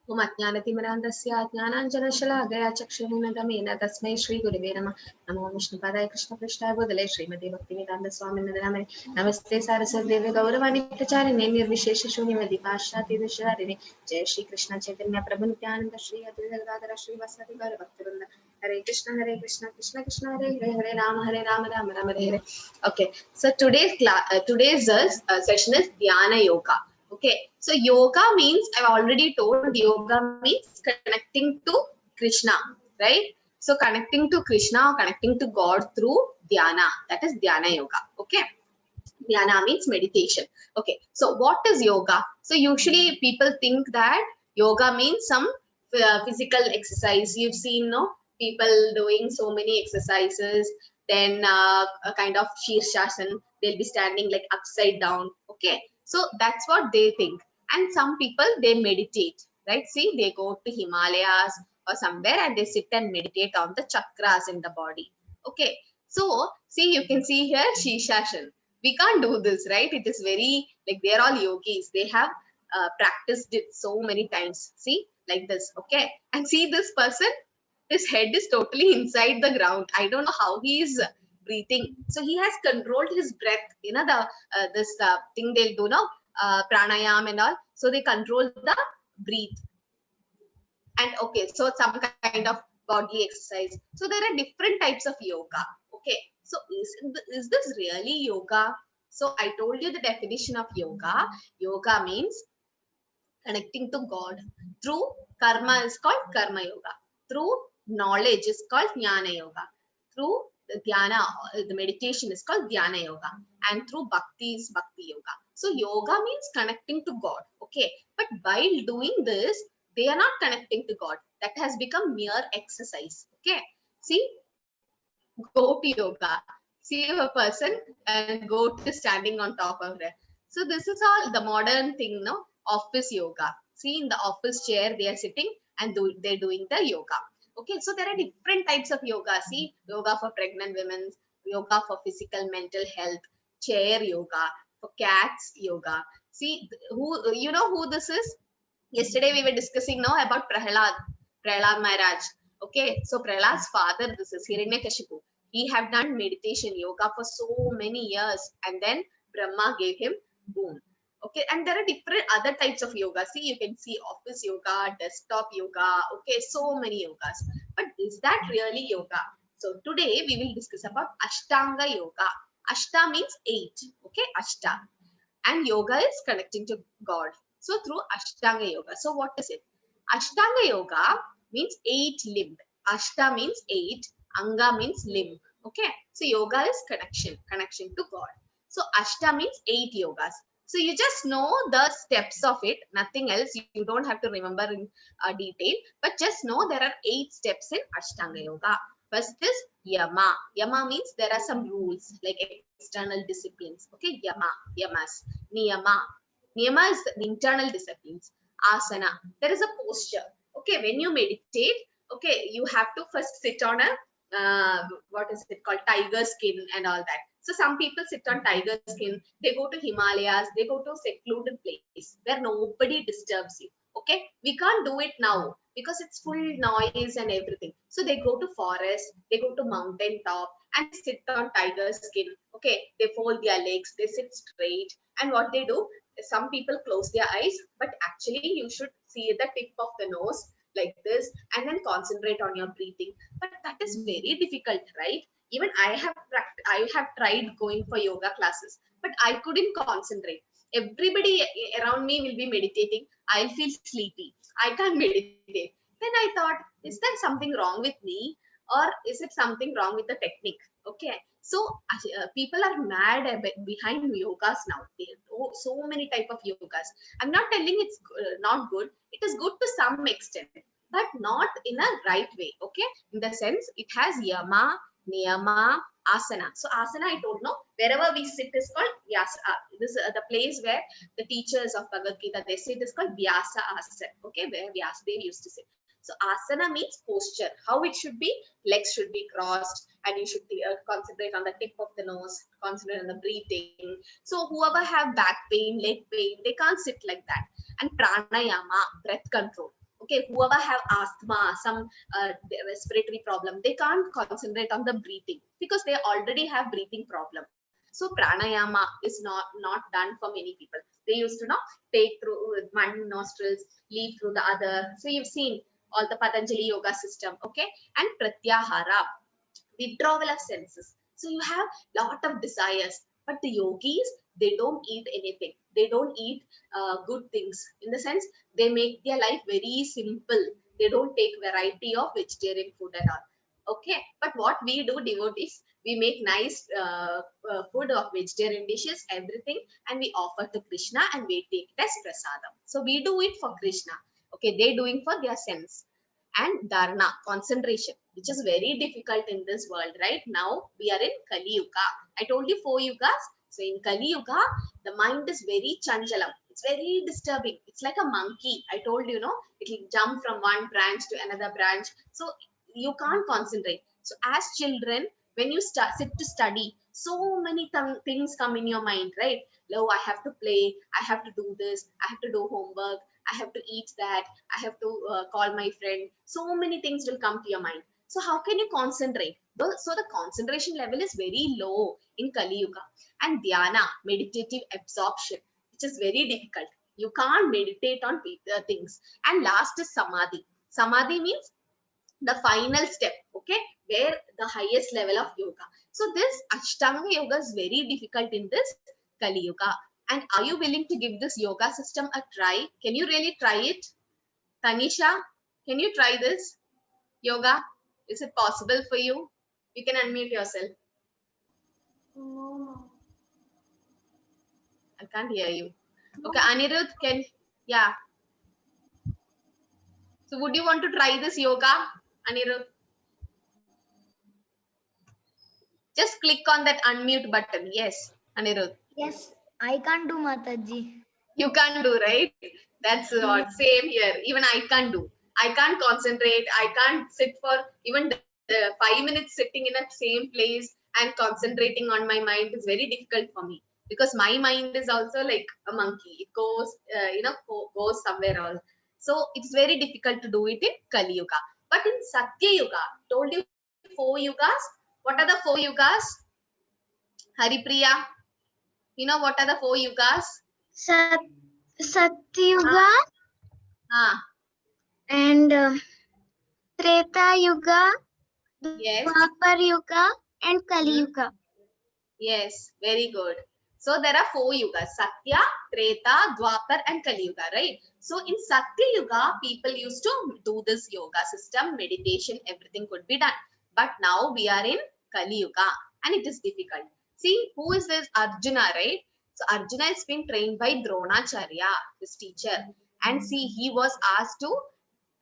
Om Ajnanatimirandasya Jnananjanashalakaya Chakshurunagameena Tasmai Shri Gurave Namah. Namo Vishnupadaya Krishna Prishthaya Bhutale Srimati Bhaktivedanta Swami Namane. Namaste Saraswati Devi Gauravani Pracharine Nirvishesha Shunyavadi Pashyati Visharine. Jai Shri Krishna Chaitanya Prabhu Nityananda Shri Advaita Gadadhara Shri Vasati Gaura Bhaktivinoda. Hare Krishna Krishna Krishna Hare Hare Hare Rama Rama Hare Hare. Okay, so today's session is Dhyana Yoga. Okay, so yoga means, I've already told, yoga means connecting to Krishna, right? So connecting to Krishna or connecting to God through dhyana, that is dhyana yoga. Okay, dhyana means meditation. Okay, so what is yoga? So usually people think that yoga means some physical exercise. You've seen, no, people doing so many exercises, then a kind of shirshasana, they'll be standing like upside down. Okay, so that's what they think. And some people, they meditate, right? See, they go to Himalayas or somewhere and they sit and meditate on the chakras in the body. Okay, so see, you can see here shirshasana. We can't do this, right? It is very, like, they're all yogis. They have practiced it so many times. See, like this. Okay, and see this person, his head is totally inside the ground. I don't know how he is breathing. So he has controlled his breath. You know, the this thing they'll do now, pranayam and all. So they control the breathe. And okay, so some kind of bodily exercise. So there are different types of yoga. Okay, so is this really yoga? So I told you the definition of yoga. Yoga means connecting to God. Through karma is called karma yoga. Through knowledge is called jnana yoga. Through the dhyana, the meditation is called dhyana yoga. And through bhakti is bhakti yoga. So yoga means connecting to God. Okay, but while doing this, they are not connecting to God. That has become mere exercise. Okay, see, go to yoga. See a person and go to standing on top of it. So this is all the modern thing, no? Office yoga. See, in the office chair, they are sitting and they're doing the yoga. Okay, so there are different types of yoga. See, yoga for pregnant women, yoga for physical, mental health, chair yoga, for cats yoga. See, who, you know who this is? Yesterday we were discussing now about Prahlad Maharaj. Okay, so Prahlad's father, this is Hiranyakashipu. He have done meditation yoga for so many years, and then Brahma gave him boon. Okay, and there are different other types of yoga. See, you can see office yoga, desktop yoga. Okay, so many yogas. But is that really yoga? So today we will discuss about Ashtanga yoga. Ashta means 8. Okay, Ashta. And yoga is connecting to God. So through Ashtanga yoga. So what is it? Ashtanga yoga means 8 limbed. Ashta means 8. Anga means limb. Okay. So yoga is connection to God. So Ashta means 8 yogas. So you just know the steps of it. Nothing else. You don't have to remember in detail. But just know there are 8 steps in Ashtanga yoga. First is yama. Yama means there are some rules like external disciplines. Okay. Yamas. Niyama. Niyama is the internal disciplines. Asana. There is a posture. Okay. When you meditate, okay, you have to first sit on a what is it called, tiger skin and all that. So some people sit on tiger skin. They go to Himalayas. They go to secluded place where nobody disturbs you. Okay, we can't do it now because it's full noise and everything. So they go to forest. They go to mountain top and sit on tiger skin. Okay, they fold their legs. They sit straight. And what they do? Some people close their eyes, but actually you should see the tip of the nose like this and then concentrate on your breathing. But that is very difficult, right? Even I have tried going for yoga classes, but I couldn't concentrate. Everybody around me will be meditating. I'll feel sleepy. I can't meditate. Then I thought, is there something wrong with me, or is it something wrong with the technique? Okay, so people are mad behind yogas now. So many type of yogas. I'm not telling it's not good. It is good to some extent, but not in a right way. Okay, in the sense it has yama, niyama, asana. So asana, I told, no, wherever we sit is called vyasa. This is the place where the teachers of Bhagavad Gita, they say this called vyasa asana. Okay, where Vyasadeva used to sit. So asana means posture. How it should be? Legs should be crossed and you should concentrate on the tip of the nose, concentrate on the breathing. So whoever have back pain, leg pain, they can't sit like that. and pranayama, breath control. Okay, whoever have asthma, some respiratory problem, they can't concentrate on the breathing because they already have breathing problem. So pranayama is not done for many people. They used to take through one nostrils, leave through the other. So you've seen all the Patanjali yoga system. Okay, and pratyahara, withdrawal of senses. So you have lot of desires, but the yogis, they don't eat anything. They don't eat good things. In the sense, they make their life very simple. They don't take variety of vegetarian food at all. Okay, but what we do, devotees, we make nice food of vegetarian dishes, everything, and we offer to Krishna and we take it as prasadam. So we do it for Krishna. Okay, they doing for their sense. And dharana, concentration, which is very difficult in this world. Right now we are in Kali Yuga. I told you 4 yugas. So in Kali Yuga, the mind is very chanchalam. It's very disturbing. It's like a monkey. I told you, it will jump from one branch to another branch. So you can't concentrate. So as children, when you sit to study, so many things come in your mind, right? Oh, I have to play, I have to do this, I have to do homework, I have to eat that, I have to call my friend. So many things will come to your mind. So how can you concentrate? So the concentration level is very low in Kali Yuga. And dhyana, meditative absorption, which is very difficult. You can't meditate on things. And last is samadhi. Samadhi means the final step, okay, where the highest level of yoga. So this Ashtanga yoga is very difficult in this Kali Yuga. And are you willing to give this yoga system a try? Can you really try it? Tanisha, can you try this yoga? Is it possible for you? You can unmute yourself. No. I can't hear you. Okay, Anirudh, yeah. So would you want to try this yoga, Anirudh? Just click on that unmute button. Yes, Anirudh. Yes, I can't do Mataji. You can't do, right? That's what, same here. Even I can't do. I can't concentrate. I can't sit for even 5 minutes sitting in a same place and concentrating on my mind is very difficult for me because my mind is also like a monkey. It goes, goes somewhere else. So it's very difficult to do it in Kali Yuga. But in Satya Yuga, told you 4 yugas. What are the 4 yugas? Haripriya, you know what are the 4 yugas? Satyuga and Treta Yuga, Yes. Dwapar Yuga and Kali Yuga. Yes, very good. So there are 4 yugas: Satya, Treta, Dwapar and Kali Yuga, right? So in Satya Yuga, people used to do this yoga system, meditation, everything could be done. But now we are in Kali Yuga and it is difficult. See, who is this? Arjuna, right? So Arjuna is being trained by Dronacharya, his teacher. And see, he was asked to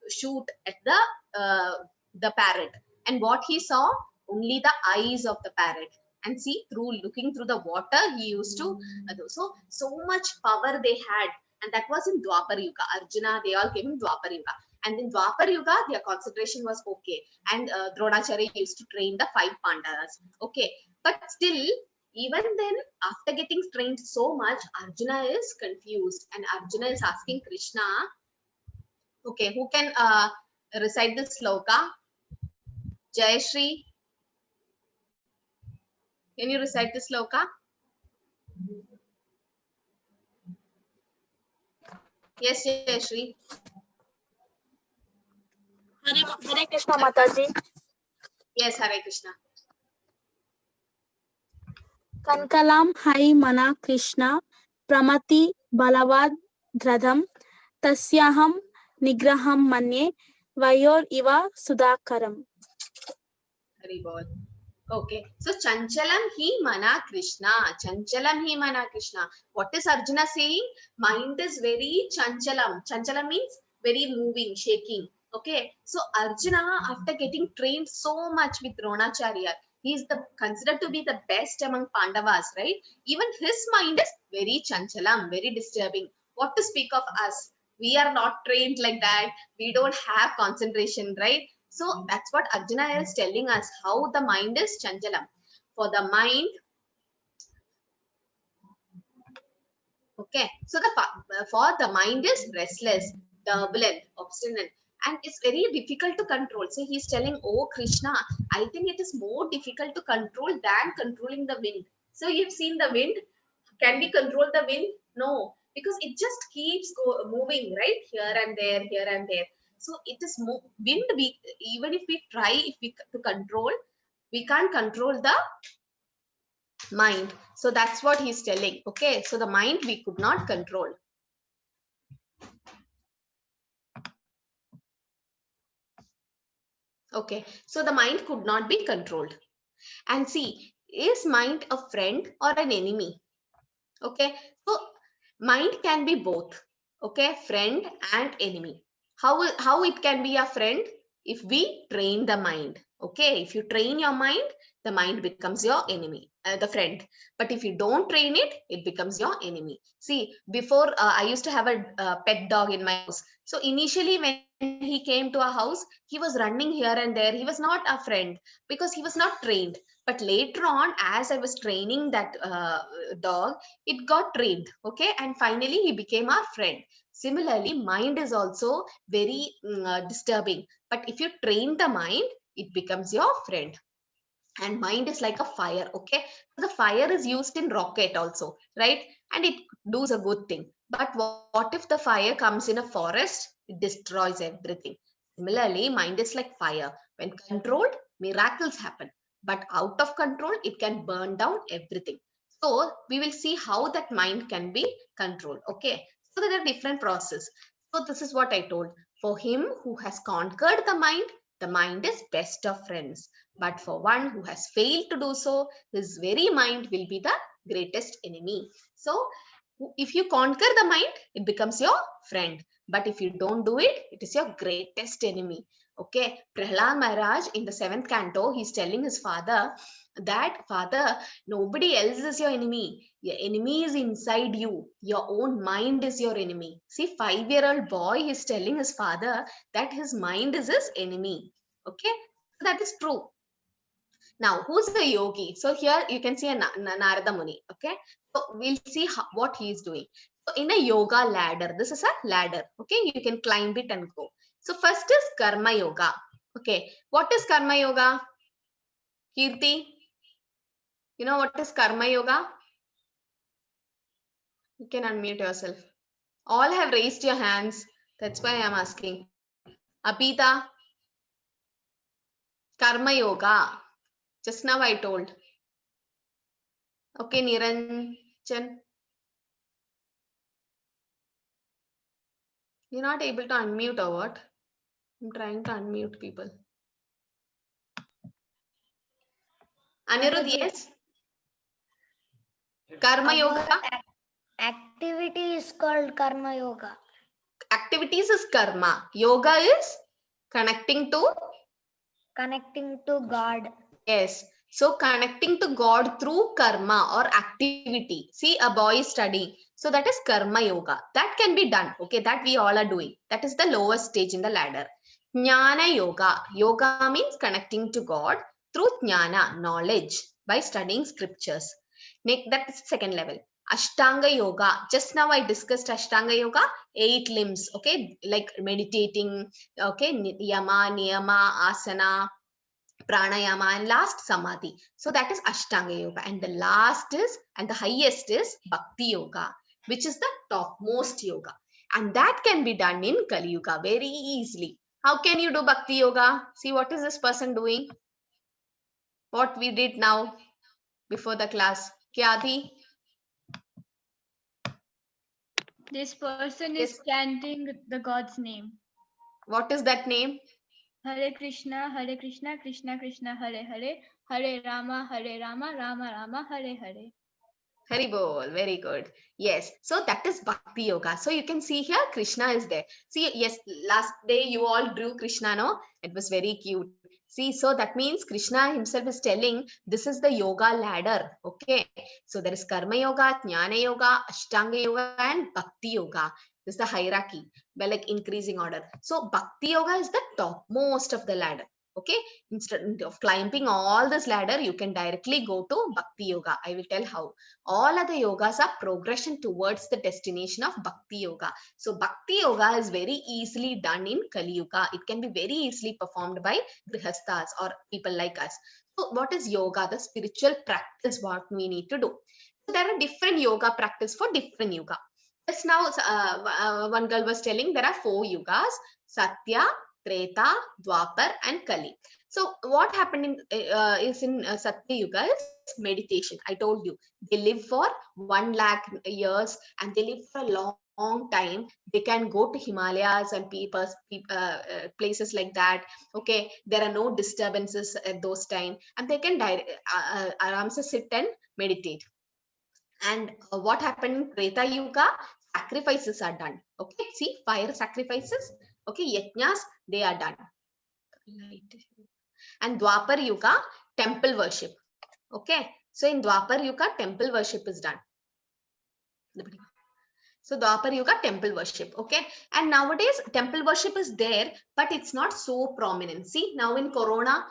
shoot at the parrot. And what he saw? Only the eyes of the parrot. And see, looking through the water, he used to do. So much power they had. And that was in Dwapar Yuga. Arjuna, they all came in Dwapar Yuga. And in Dwapar Yuga, their concentration was okay. And Dronacharya used to train the 5 Pandavas. Okay. But still, even then, after getting trained so much, Arjuna is confused. And Arjuna is asking Krishna, okay, who can recite this sloka? Jayashree, can you recite this sloka? Yes, Jayashree. Hare Krishna Mataji. Yes, Hare Krishna. Kankalam hai mana Krishna pramati balavad dradham tasyaham nigraham manye vayor iva sudakaram. Hari bol. Okay, so Chanchalam hi mana Krishna. Chanchalam hi mana Krishna. What is Arjuna saying? Mind is very chanchalam. Chanchalam means very moving, shaking. Okay, so Arjuna, after getting trained so much with Dronacharya, he is considered to be the best among Pandavas, right? Even his mind is very chanchalam, very disturbing. What to speak of us? We are not trained like that. We don't have concentration, right? So that's what Arjuna is telling us, how the mind is chanchalam. For the mind, Okay, so for the mind is restless, turbulent, obstinate, and it's very difficult to control. So he's telling, oh Krishna, I think it is more difficult to control than controlling the wind. So you've seen the wind. Can we control the wind? No, because it just keeps moving, right? Here and there, here and there. So it is wind. We, even if we try, if we to control, we can't control the mind. So that's what he's telling. Okay, so the mind we could not control. Okay, so the mind could not be controlled. And see, is mind a friend or an enemy? Okay, so mind can be both. Okay, friend and enemy. How it can be a friend? If we train the mind. Okay, if you train your mind, the mind becomes your enemy, the friend. But if you don't train it, it becomes your enemy. See, before I used to have a pet dog in my house. So initially when he came to our house, he was running here and there. He was not a friend because he was not trained. But later on, as I was training that dog, it got trained. Okay, and finally he became our friend. Similarly, mind is also very disturbing. But if you train the mind, it becomes your friend. And mind is like a fire. Okay, the fire is used in rocket also, right? And it does a good thing. But what if the fire comes in a forest? It destroys everything. Similarly, mind is like fire. When controlled, miracles happen. But out of control, it can burn down everything. So we will see how that mind can be controlled. Okay, so there are different processes. So this is what I told. For him who has conquered the mind is best of friends. But for one who has failed to do so, his very mind will be the greatest enemy. So if you conquer the mind, it becomes your friend. But if you don't do it, it is your greatest enemy. Okay, Prahlad Maharaj in the 7th canto, he's telling his father that, Father, nobody else is your enemy. Your enemy is inside you. Your own mind is your enemy. See, 5-year-old boy is telling his father that his mind is his enemy. Okay, that is true. Now, who's the yogi? So here you can see a Narada Muni. Okay, so we'll see what he is doing. So in a yoga ladder, this is a ladder. Okay, you can climb it and go. So first is Karma Yoga. Okay, what is Karma Yoga? Kirti, you know what is Karma Yoga? You can unmute yourself. All have raised your hands. That's why I'm asking. Abhita, Karma Yoga. Just now I told. Okay, Niranjan. You're not able to unmute or what? I'm trying to unmute people. Anirudh, yes? Karma Yoga. Activity is called Karma Yoga. Activities is karma. Yoga is connecting to God. Yes. So connecting to God through karma or activity. See, a boy is studying. So that is karma yoga. That can be done. Okay, that we all are doing. That is the lowest stage in the ladder. Jnana yoga. Yoga means connecting to God through jnana, knowledge, by studying scriptures. Next, that is second level. Ashtanga yoga. Just now I discussed Ashtanga yoga, 8 limbs. Okay, like meditating. Okay, yama, niyama, asana, pranayama, and last samadhi. So that is Ashtanga yoga. And the last is, and the highest is Bhakti yoga, which is the topmost yoga. And that can be done in Kali Yuga very easily. How can you do Bhakti yoga? See, what is this person doing? What we did now before the class. Kyadhi? This person Yes. is chanting the God's name. What is that name? Hare Krishna, Krishna Krishna, Hare Hare, Hare Rama, Rama Rama, Hare Hare. Hari Bol, very good. Yes, so that is Bhakti Yoga. So you can see here Krishna is there. See, yes, last day you all drew Krishna, no? It was very cute. See, so that means Krishna himself is telling this is the yoga ladder. Okay, so there is Karma Yoga, Jnana Yoga, Ashtanga Yoga, and Bhakti Yoga. This is the hierarchy, well, like increasing order. So Bhakti Yoga is the topmost of the ladder. Okay, instead of climbing all this ladder, you can directly go to Bhakti Yoga. I will tell how. All other yogas are progression towards the destination of Bhakti Yoga. So Bhakti Yoga is very easily done in Kali Yuga. It can be very easily performed by grihasthas or people like us. So what is yoga? The spiritual practice what we need to do. So there are different yoga practice for different yoga. Just now, one girl was telling there are 4 yugas: Satya, Treta, Dwapar, and Kali. So what happened in Satya Yuga is meditation. I told you they live for 1 lakh years and they live for a long time. They can go to Himalayas and places like that. Okay, there are no disturbances at those time, and they can aramse sit and meditate. And what happened in Treta Yuga? Sacrifices are done. Okay, see, fire sacrifices. Okay, yajnas, they are done. And Dwapar Yuga, temple worship. Okay, so in Dwapar Yuga, temple worship is done. So Dwapar Yuga, temple worship. Okay, and nowadays temple worship is there, but it's not so prominent. See, now in Corona,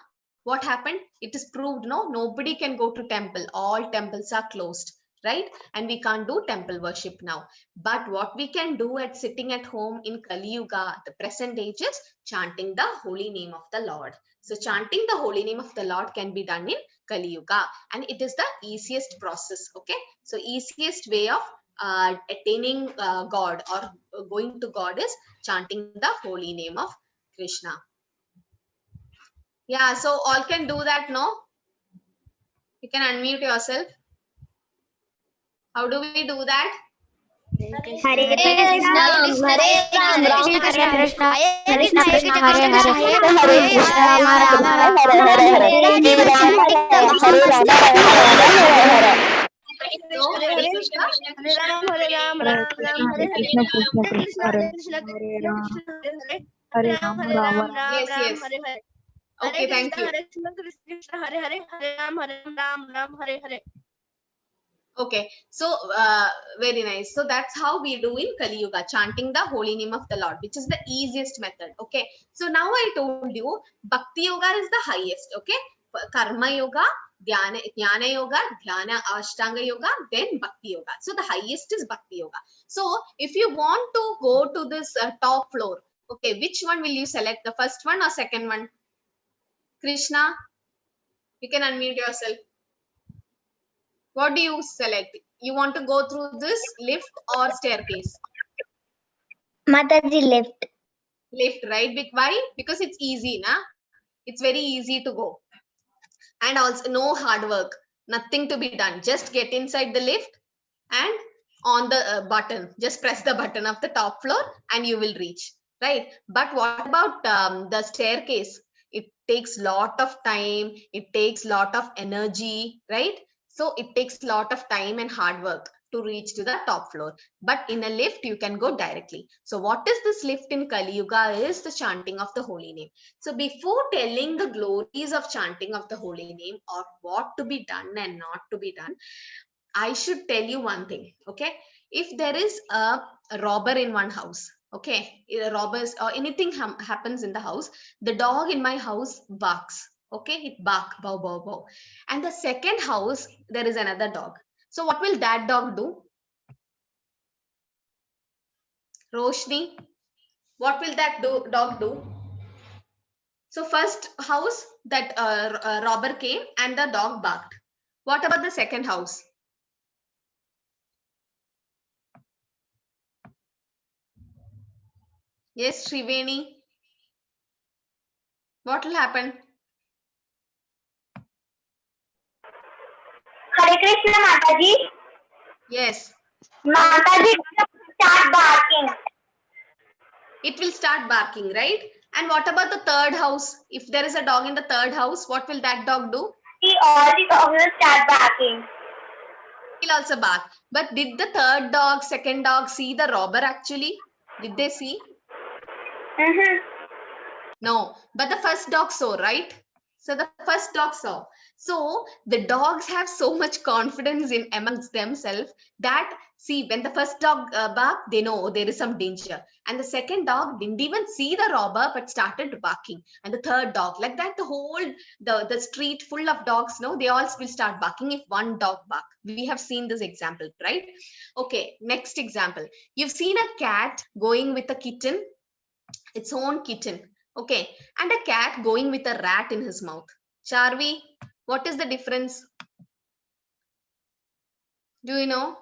what happened? It is proved, no, nobody can go to temple. All temples are closed, right? And we can't do temple worship now. But what we can do at sitting at home in Kali Yuga, the present age, is chanting the holy name of the Lord. So chanting the holy name of the Lord can be done in Kali Yuga, and it is the easiest process. Okay, so easiest way of attaining God or going to God is chanting the holy name of Krishna. Yeah, so all can do that, no? You can unmute yourself. How do we do that? Hare Krishna, Hare Ram, Ram Krishna, Hare Krishna, Krishna Krishna, Hare Hare, Rama Rama, Hare Hare, chanting the Mahamantras. So, Hare Krishna. Hare Ram, Ram Hare Hare, Hare Krishna, Hare Hare, Hare Ram, Yes, yes. Hare Hare. Okay, thank you. Hare Krishna, Hare Hare, Hare Ram, Hare Hare. Okay, so very nice. So that's how we do in Kali Yuga, chanting the holy name of the Lord, which is the easiest method. Okay, so now I told you Bhakti Yoga is the highest. Okay, Karma Yoga, Jnana Yoga, Dhyana Ashtanga Yoga, then Bhakti Yoga. So the highest is Bhakti Yoga. So if you want to go to this top floor, okay, which one will you select? The first one or second one? Krishna, you can unmute yourself. What do you select? You want to go through this lift or staircase? Mataji lift. Lift, right? Why? Because it's easy, na? It's very easy to go. And also no hard work, nothing to be done. Just get inside the lift and on the button, just press the button of the top floor and you will reach, right? But what about the staircase? It takes lot of time, it takes lot of energy, right? So it takes lot of time and hard work to reach to the top floor. But in a lift, you can go directly. So what is this lift in Kali Yuga is the chanting of the holy name. So before telling the glories of chanting of the holy name or what to be done and not to be done, I should tell you one thing, okay? If there is a robber in one house, okay, robbers or anything happens in the house, the dog in my house barks, okay? It bark, bow, bow, bow. And the second house, there is another dog. So what will that dog do? Roshni, what will that dog do? So first house, that robber came and the dog barked. What about the second house? Yes, Shriveni. What will happen? Hare Krishna, Mataji. Yes. Mataji start barking. It will start barking, right? And what about the third house? If there is a dog in the third house, what will that dog do? All the dogs will start barking. He'll also bark. But did the third dog, second dog see the robber actually? Did they see? No. But the first dog saw, right? So the first dog saw. So the dogs have so much confidence in amongst themselves that, see, when the first dog barked, they know there is some danger. And the second dog didn't even see the robber but started barking. And the third dog, like that, the whole the street full of dogs, no, they all will start barking if one dog bark. We have seen this example, right? Okay, next example. You've seen a cat going with a kitten, its own kitten, okay, and a cat going with a rat in his mouth. Charvi, what is the difference? Do you know?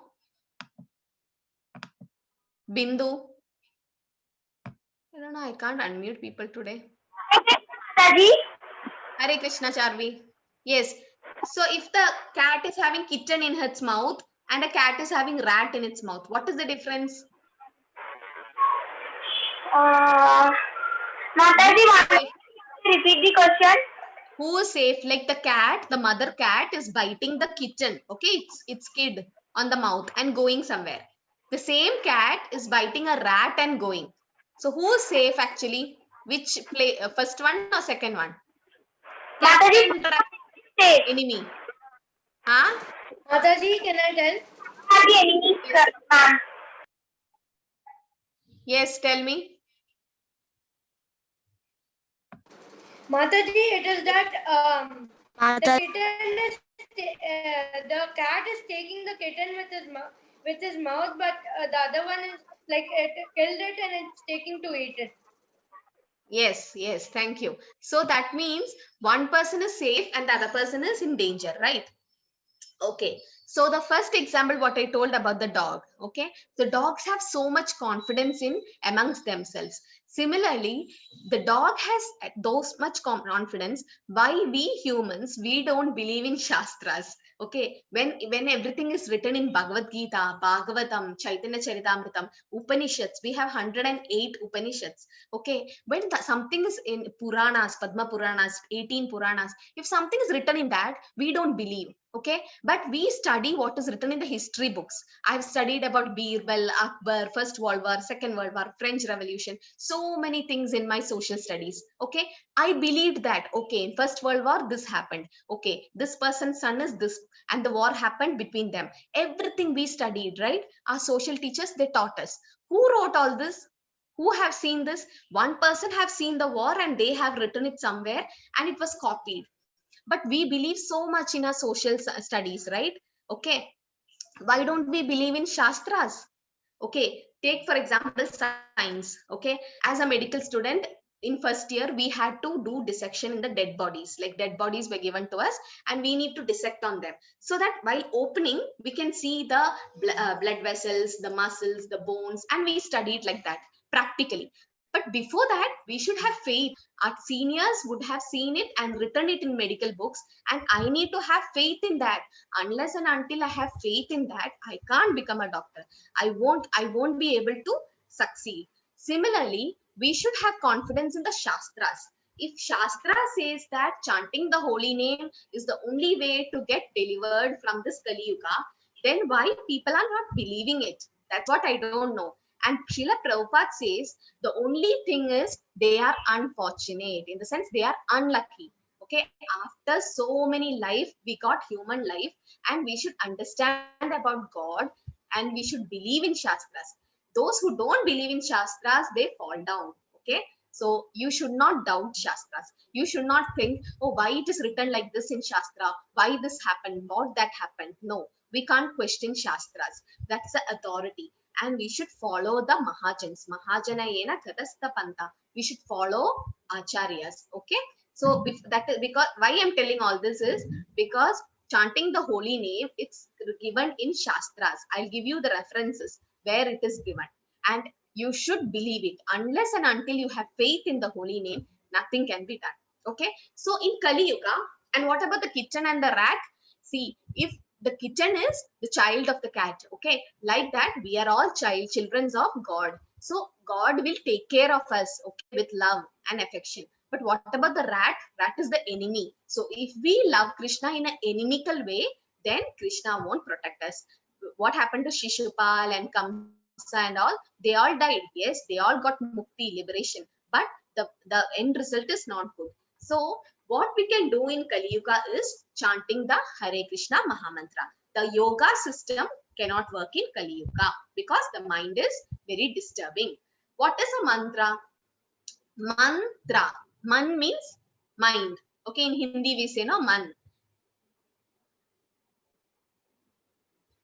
Bindu? I don't know, I can't unmute people today. Mataji. Hare Krishna, Charvi. Yes. So if the cat is having kitten in its mouth and a cat is having rat in its mouth, what is the difference? Mataji, repeat the question. Who is safe? Like the cat, the mother cat is biting the kitten, okay, its kid on the mouth and going somewhere. The same cat is biting a rat and going. So who is safe actually? Which play, first one or second one? Cat Mataji, and rat, safe. enemy. Huh? Mataji, can I tell? Are the enemies, ma'am? Yes, tell me. Mataji, it is that the Mataji. kitten is the cat is taking the kitten with his mouth, but the other one is like it killed it and it's taking to eat it. Yes, yes, thank you. So that means one person is safe and the other person is in danger, right? Okay, so the first example what I told about the dog, okay, the dogs have so much confidence in amongst themselves. Similarly, the dog has those much confidence. Why we humans, we don't believe in shastras? Okay, when everything is written in Bhagavad Gita, Bhagavatam, Chaitanya Charitamritam, Upanishads, we have 108 Upanishads. Okay, when something is in Puranas, Padma Puranas, 18 Puranas, if something is written in that, we don't believe. Okay, but we study what is written in the history books. I've studied about Birbal, Akbar, First World War, Second World War, French Revolution, so many things in my social studies. Okay, I believed that, okay, in First World War this happened, okay, this person's son is this, and the war happened between them. Everything we studied, right? Our social teachers, they taught us. Who wrote all this? Who have seen this? One person have seen the war and they have written it somewhere and it was copied. But we believe so much in our social studies, right? Okay, why don't we believe in shastras? Okay, take for example science. Okay, as a medical student in first year, we had to do dissection in the dead bodies, like dead bodies were given to us and we need to dissect on them, so that while opening we can see the blood vessels, the muscles, the bones, and we studied like that practically. But before that, we should have faith. Our seniors would have seen it and written it in medical books, and I need to have faith in that. Unless and until I have faith in that, I can't become a doctor. I won't be able to succeed. Similarly, we should have confidence in the shastras. If shastra says that chanting the holy name is the only way to get delivered from this Kali Yuga, then why people are not believing it? That's what I don't know. And Srila Prabhupada says the only thing is they are unfortunate, in the sense they are unlucky. Okay, after so many life, we got human life, and we should understand about God and we should believe in shastras. Those who don't believe in shastras, they fall down. Okay, so you should not doubt shastras. You should not think, oh, why it is written like this in shastra, why this happened, what that happened. No, we can't question shastras. That's the authority, and we should follow the mahajans. Mahajanayena katastha panta. We should follow acharyas. Okay, so if that is because why I'm telling all this is because chanting the holy name, it's given in shastras. I'll give you the references where it is given, and you should believe it. Unless and until you have faith in the holy name, nothing can be done. Okay, so in Kali Yuga, and what about the kitten and the rat? See, if the kitten is the child of the cat, okay, like that we are all children of God. So God will take care of us, okay, with love and affection. But what about the rat? Rat is the enemy. So if we love Krishna in an inimical way, then Krishna won't protect us. What happened to Shishupal and Kamsa and all? They all died. Yes, they all got mukti, liberation. But the end result is not good. So What we can do in Kali Yuga is chanting the Hare Krishna Mahamantra. The yoga system cannot work in Kali Yuga because the mind is very disturbing. What is a mantra? Mantra. Man means mind. Okay, in Hindi we say no man.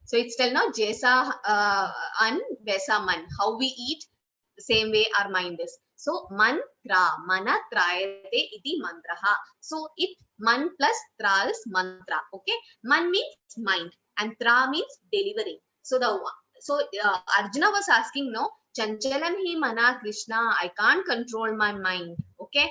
So it's tell no Jesa an Vesa man. How we eat, the same way our mind is. So mantra, mana trayate iti mantraha. So it man plus tra is mantra. Okay, man means mind and tra means delivering. So Arjuna was asking, no, chanchalam hi mana Krishna, I can't control my mind. Okay,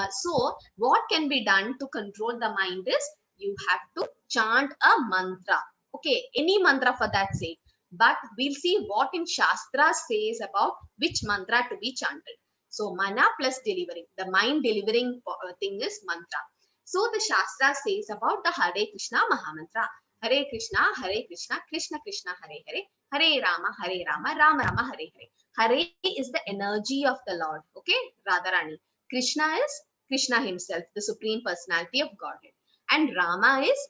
so what can be done to control the mind is you have to chant a mantra. Okay, any mantra for that sake. But we'll see what in Shastra says about which mantra to be chanted. So mana plus delivering, the mind delivering thing is mantra. So the Shastra says about the Hare Krishna Mahamantra. Hare Krishna, Krishna Krishna, Hare Rama, Rama Rama, Hare Hare. Hare is the energy of the Lord. Okay, Radharani. Krishna is Krishna himself, the Supreme Personality of Godhead. And Rama is,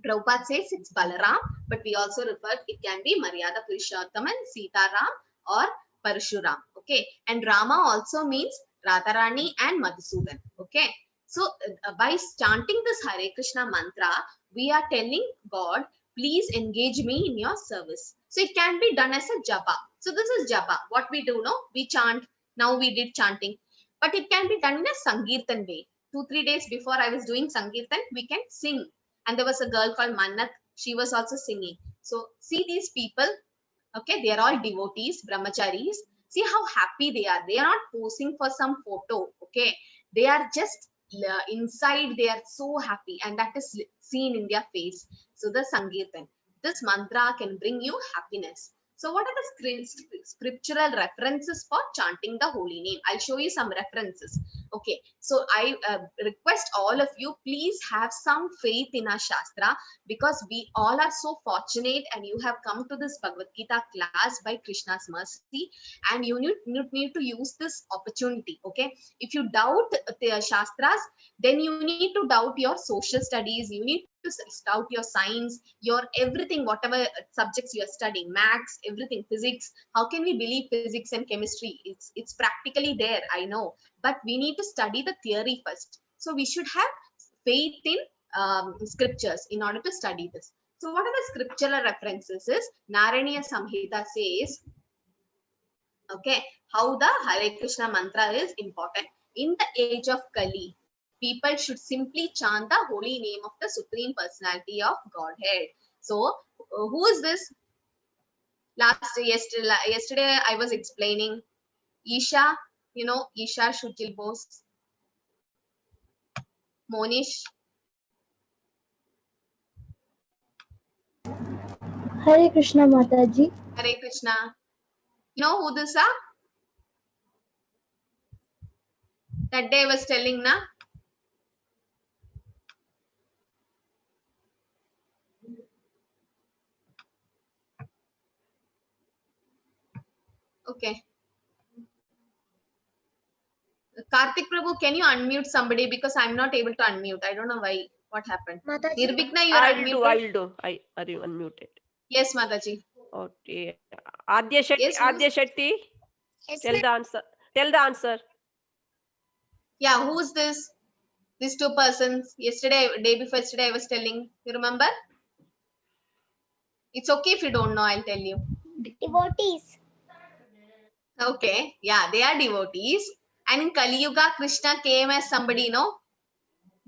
Prabhupada says it's Balaram, but we also refer, it can be Maryada Purushottam, Sitaram or Parshuram. Okay, and Rama also means Radharani and Madhusudan. Okay, so by chanting this Hare Krishna mantra, we are telling God, please engage me in your service. So it can be done as a japa. So this is japa. What we do, no, we chant. Now we did chanting, but it can be done in a Sankirtan way. 2-3 days before I was doing Sankirtan, we can sing. And there was a girl called Mannat. She was also singing. So see these people. Okay, they are all devotees, brahmacharis. See how happy they are. They are not posing for some photo. Okay, they are just inside. They are so happy, and that is seen in their face. So the Sankirtan, this mantra can bring you happiness. So what are the scriptural references for chanting the holy name? I'll show you some references. Okay, so I request all of you, please have some faith in our Shastra, because we all are so fortunate and you have come to this Bhagavad Gita class by Krishna's mercy, and you need to use this opportunity. Okay, if you doubt the Shastras, then you need to doubt your social studies, you need to doubt your science, your everything, whatever subjects you are studying, maths, everything, physics. How can we believe physics and chemistry? It's practically there, I know, but we need to study the theory first. So we should have faith in scriptures in order to study this. So what are the scriptural references is Naraniya Samhita says, okay, how the Hare Krishna mantra is important. In the age of Kali, people should simply chant the holy name of the Supreme Personality of Godhead. So who is this? Yesterday I was explaining Isha, you know, Isha Shujil Bose, Monish. Hare Krishna Mataji. Hare Krishna. You know who this are? That day I was telling, na? Okay. Karthik Prabhu, can you unmute somebody, because I'm not able to unmute. I don't know why. What happened? Mataji. Nirvikna, you are unmuted. I'll do. Are you unmuted? Yes, Mataji. Okay. Adya Shetty. Yes, Adya Shetty. Tell the answer. Tell the answer. Yeah, who's this? These two persons. Yesterday, day before yesterday, I was telling. You remember? It's okay if you don't know. I'll tell you. Devotees. Okay. Yeah, they are devotees. And in Kali Yuga, Krishna came as somebody, no?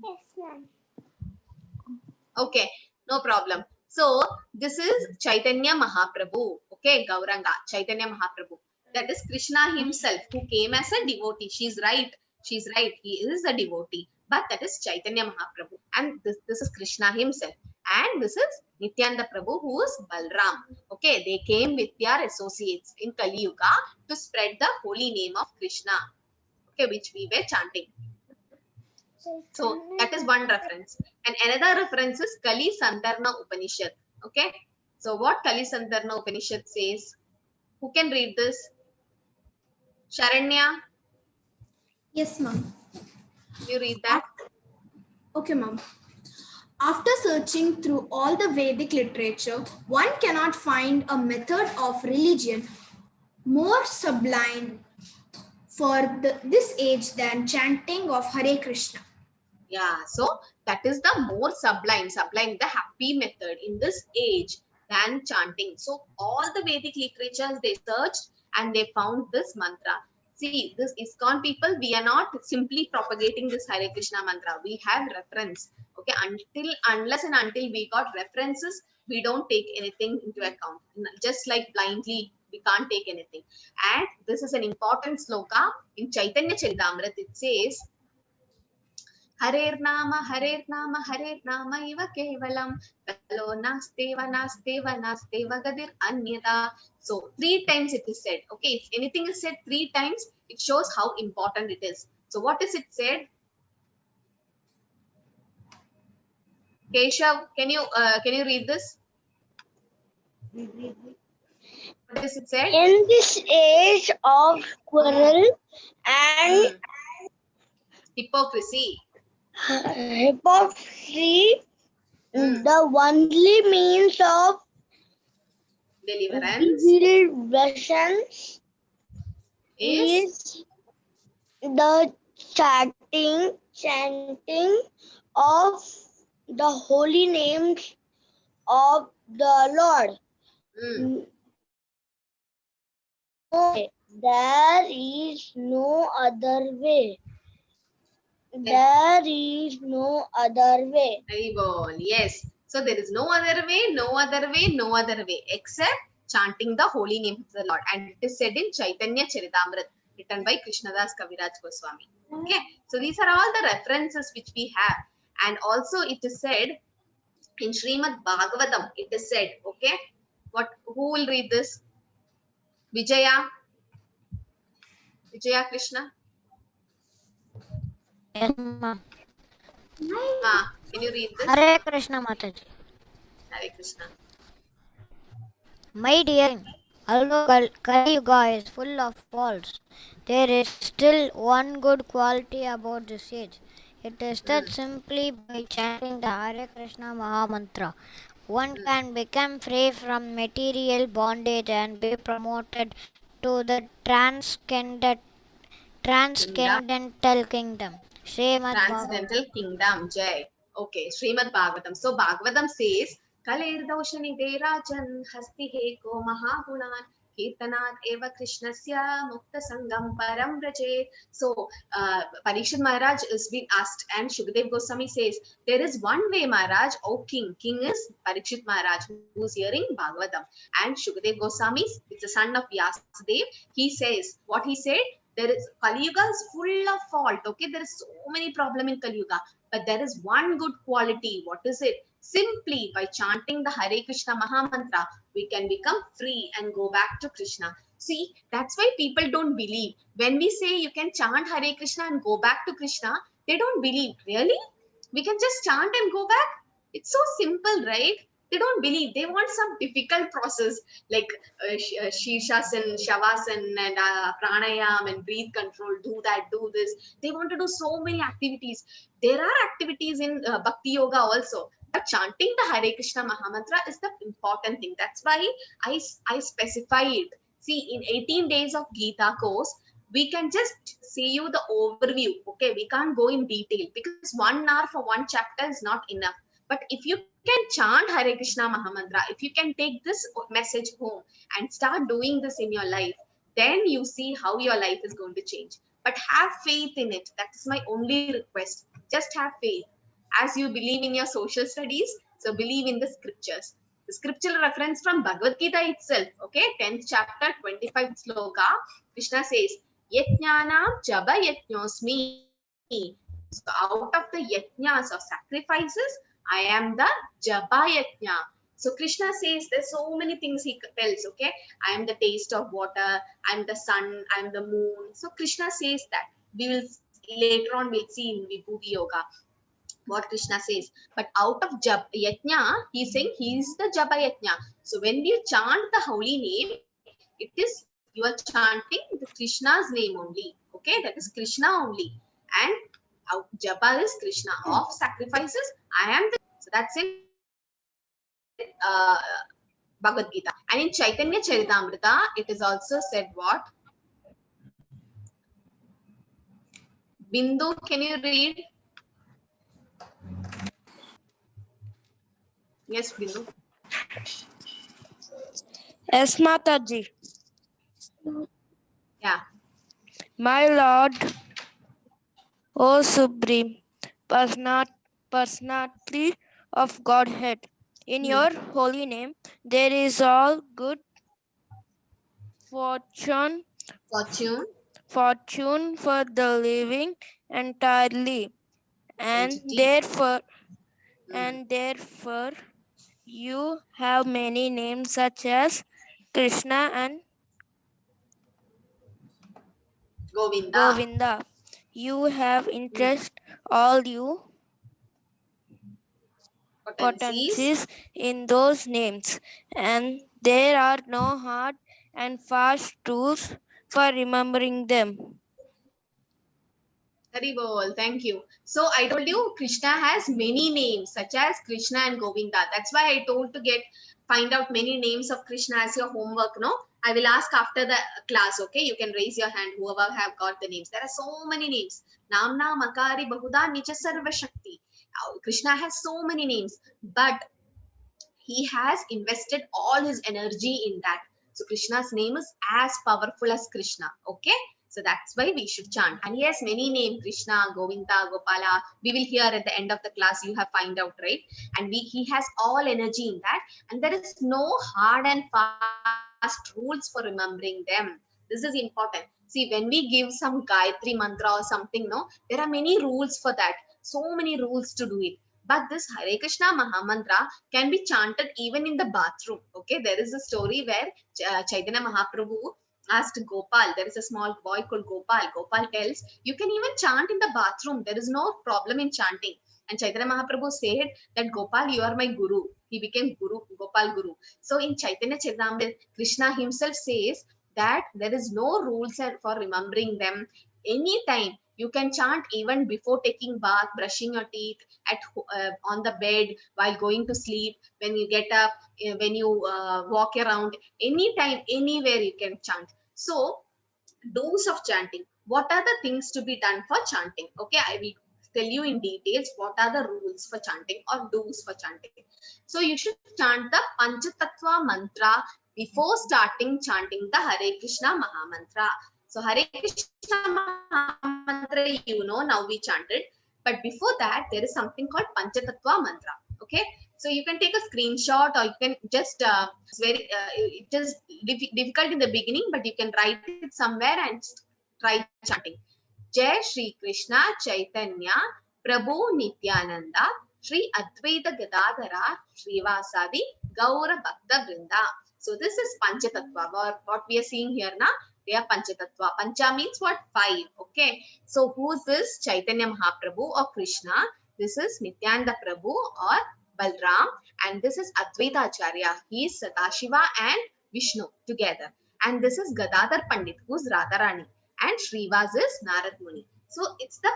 Yes, ma'am. Okay, no problem. So this is Chaitanya Mahaprabhu. Okay, Gauranga, Chaitanya Mahaprabhu. That is Krishna himself who came as a devotee. She's right. She's right. He is a devotee. But that is Chaitanya Mahaprabhu. And this is Krishna himself. And this is Nityananda Prabhu, who is Balram. Okay, they came with their associates in Kali Yuga to spread the holy name of Krishna. Okay, which we were chanting. So that is one reference. And another reference is Kali Sandarna Upanishad. Okay. So what Kali Sandarna Upanishad says? Who can read this? Sharanya, Yes, ma'am. you read that? Okay, ma'am. After searching through all the Vedic literature, one cannot find a method of religion more sublime for this age than chanting of Hare Krishna. Yeah, so that is the more sublime, the happy method in this age than chanting. So all the Vedic literatures they searched and they found this mantra. See, this ISKCON people, we are not simply propagating this Hare Krishna mantra. We have reference. Okay, unless and until we got references, we don't take anything into account. Just like blindly, we can't take anything. And this is an important sloka in Chaitanya Charitamrita. It says, Harer Nama iva kevalam kalo nasteva gadir anyata. So 3 times it is said. Okay, if anything is said 3 times, it shows how important it is. So what is it said? Keshav, can you read this? What is it said? In this age of quarrel and Hypocrisy. hypocrisy, the only means of deliverance is the chanting of the holy names of the Lord. There is no other way. There is no other way. Yes. So there is no other way, except chanting the holy name of the Lord. And it is said in Chaitanya Charitamrita, written by Krishnadas Kaviraj Goswami. Okay. So these are all the references which we have. And also it is said in Srimad Bhagavatam, it is said, okay. Who will read this? Vijaya Krishna. Yes, ma'am. Can you read this? Hare Krishna, mataji. Hare Krishna. My dear, although Kali-yuga is full of faults, there is still one good quality about this age. It is that simply by chanting the Hare Krishna Mahamantra, one can become free from material bondage and be promoted to the transcendental kingdom. Transcendental kingdom, Jai. Okay, Srimad Bhagavatam. So Bhagavatam says, Kaler Daushani Rajan Hasti Heko Mahagunan Kirtanat Eva Krishnasya Mukta Sangam Param Rajet. So Parikshit Maharaj is being asked, and Shukadev Goswami says, there is one way, Maharaj, O king. King is Parikshit Maharaj, who is hearing Bhagavatam. And Shukadev Goswami is the son of Vyasadev. He says, what he said? There is Kali Yuga is full of fault. Okay, there is so many problems in Kali Yuga, but there is one good quality. What is it? Simply by chanting the Hare Krishna Mahamantra, we can become free and go back to Krishna. See, that's why people don't believe. When we say you can chant Hare Krishna and go back to Krishna, they don't believe. Really? We can just chant and go back? It's so simple, right? They don't believe. They want some difficult process like Shirshasana, Shavasana, and Pranayam and breathe control. Do that, do this. They want to do so many activities. There are activities in Bhakti Yoga also. But chanting the Hare Krishna Mahamantra is the important thing. That's why I specify it. See, in 18 days of Gita course, we can just see you the overview. Okay, we can't go in detail because 1 hour for one chapter is not enough. But if you can chant Hare Krishna Mahamantra, if you can take this message home and start doing this in your life, then you see how your life is going to change. But have faith in it. That is my only request. Just have faith. As you believe in your social studies, so believe in the scriptures. The scriptural reference from Bhagavad Gita itself, okay, 10th chapter, 25th sloka, Krishna says, Yajnanam jaba yajnosmi. So out of the yajnas of sacrifices, I am the jaba yajna. So Krishna says there's so many things he tells, okay, I am the taste of water, I am the sun, I am the moon. So Krishna says that. We will later on we'll see in Vibhuti Yoga what Krishna says. But out of yajna, he's saying he's the japa yajna. So when you chant the holy name, it is you are chanting the Krishna's name only. Okay, that is Krishna only. And Japa is Krishna. Of sacrifices, I am the. So that's in Bhagavad Gita. And in Chaitanya Charitamrita, it is also said what? Bindu, can you read? Yes, Bindu. Yes, Mataji. Yeah. My Lord, O Supreme Personality of Godhead, in your holy name there is all good fortune Fortune, for the living entirely, and entity. therefore Hmm. you have many names such as Krishna and Govinda. Govinda. You have Hmm. interest all you Potencies. potencies in those names, and there are no hard and fast rules for remembering them. Haribol, thank you. So I told you Krishna has many names such as Krishna and Govinda. That's why I told to find out many names of Krishna as your homework. No, I will ask after the class. Okay, you can raise your hand. Whoever have got the names. There are so many names. Namna Makari Bahuda Nicha Sarva Shakti. Krishna has so many names, but he has invested all his energy in that. So Krishna's name is as powerful as Krishna. Okay, so that's why we should chant. And he has many names: Krishna, Govinda, Gopala. We will hear at the end of the class. You have find out, right? And he has all energy in that, and there is no hard and fast rules for remembering them. This is important. See, when we give some Gayatri mantra or something, no, there are many rules for that. So many rules to do it. But this Hare Krishna Mahamantra can be chanted even in the bathroom. Okay, there is a story where Chaitanya Mahaprabhu asked Gopal. There is a small boy called Gopal. Gopal tells, you can even chant in the bathroom. There is no problem in chanting. And Chaitanya Mahaprabhu said that Gopal, you are my guru. He became Guru, Gopal Guru. So in Chaitanya Charitamrita, Krishna himself says that there is no rules for remembering them. Anytime you can chant even before taking bath, brushing your teeth, at on the bed, while going to sleep, when you get up, when you walk around, anytime, anywhere you can chant. So do's of chanting. What are the things to be done for chanting? Okay, I will tell you in details what are the rules for chanting or do's for chanting. So you should chant the Panchatattva mantra before starting chanting the Hare Krishna Mahamantra. So Hare Krishna Mahamantra, now we chanted. But before that, there is something called Panchatattva mantra. Okay, so you can take a screenshot, or you can just it's very it is difficult in the beginning, but you can write it somewhere and try chanting. Jai Shri Krishna Chaitanya Prabhu Nityananda Shri Advaita Gadadhara Srivasadi Gaura Bhakta Vrinda. So this is Panchatattva. What we are seeing here now, they are Panchatattva. Pancha means what? 5. Okay. So who is this? Chaitanya Mahaprabhu or Krishna. This is Nityananda Prabhu or Balram. And this is Advaita Acharya. He is Sadashiva and Vishnu together. And this is Gadadhar Pandit, who is Radharani. And Srivas is Narad Muni. So it's the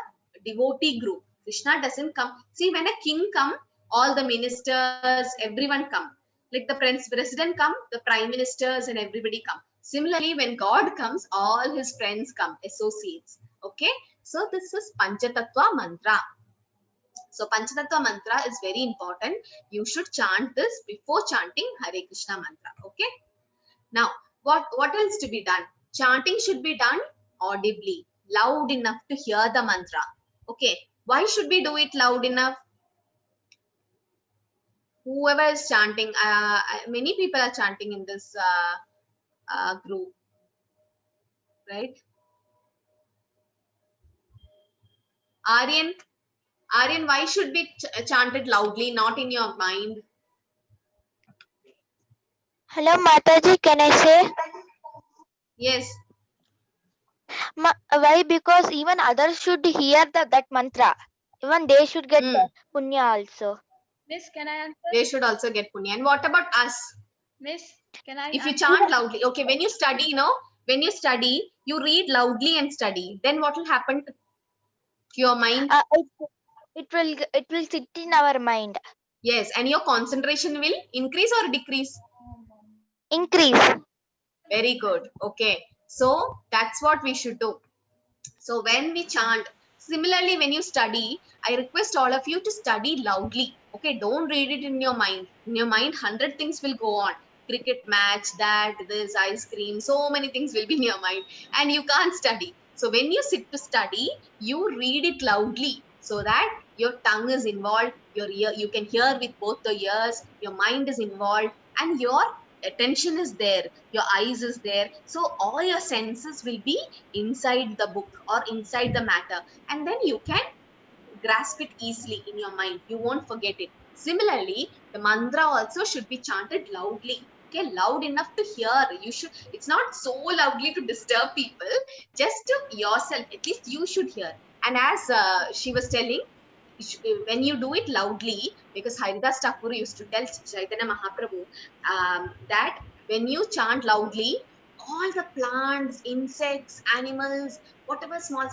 devotee group. Krishna doesn't come. See, when a king come, all the ministers, everyone come. Like the president come, the prime ministers and everybody come. Similarly, when God comes, all his friends come, associates. Okay. So this is Panchatattva mantra. So Panchatattva mantra is very important. You should chant this before chanting Hare Krishna mantra. Okay. Now, what else to be done? Chanting should be done audibly, loud enough to hear the mantra. Okay. Why should we do it loud enough? Whoever is chanting, many people are chanting in this group, right? Aryan, why should we chant it loudly, not in your mind? Hello, Mataji, can I say? Yes. Why? Because even others should hear that mantra. Even they should get the punya also. Miss, can I answer? They should also get punya. And what about us? Miss, can I If you answer? chant loudly, okay, when you study, when you study, you read loudly and study. Then what will happen? Your mind, It will sit in our mind. yes, and your concentration will increase or decrease? Increase. Very good. Okay, so that's what we should do. So when we chant, similarly when you study, I request all of you to study loudly. Okay, don't read it in your mind. In your mind, 100 things will go on. Cricket match, that, this, ice cream, so many things will be in your mind, and you can't study. So when you sit to study, you read it loudly so that your tongue is involved, your ear, you can hear with both the ears, your mind is involved, and your attention is there, your eyes is there. So all your senses will be inside the book or inside the matter, and then you can grasp it easily in your mind. You won't forget it. Similarly, the mantra also should be chanted loudly. Okay, loud enough to hear. You should. It's not so loudly to disturb people. Just to yourself, at least you should hear. And as she was telling, when you do it loudly, because Haridas Thakur used to tell Chaitanya Mahaprabhu that when you chant loudly, all the plants, insects, animals, whatever small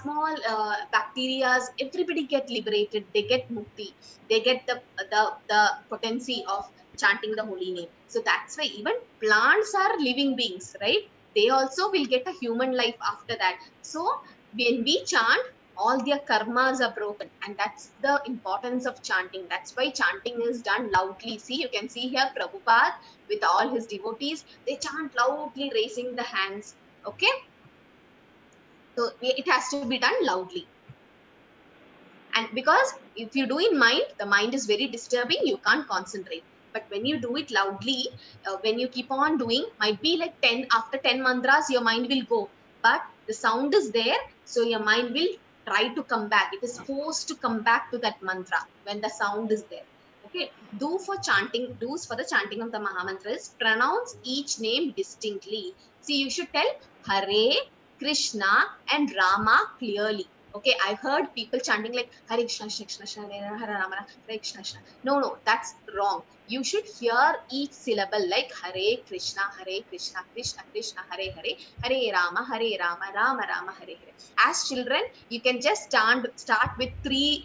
bacteria, everybody get liberated. They get mukti. They get the potency of chanting the holy name. So that's why even plants are living beings, right? They also will get a human life after that. So when we chant, all their karmas are broken, and that's the importance of chanting. That's why chanting is done loudly. See, you can see here Prabhupada with all his devotees, they chant loudly, raising the hands. Okay, so it has to be done loudly. And because if you do in mind, the mind is very disturbing, you can't concentrate. But when you do it loudly, when you keep on doing, might be like 10, after 10 mantras your mind will go, but the sound is there, so your mind will try to come back. It is forced to come back to that mantra when the sound is there. Okay, do's for the chanting of the mahamantras: pronounce each name distinctly. See, you should tell Hare Krishna and Rama clearly. Okay, I've heard people chanting like Hare Krishna, Krishna Krishna, Hare Rama, Hare Krishna, Krishna. No, that's wrong. You should hear each syllable like Hare Krishna, Krishna Krishna, Hare Hare, Hare Rama, Rama Rama, Hare Hare. As children, you can just start with 3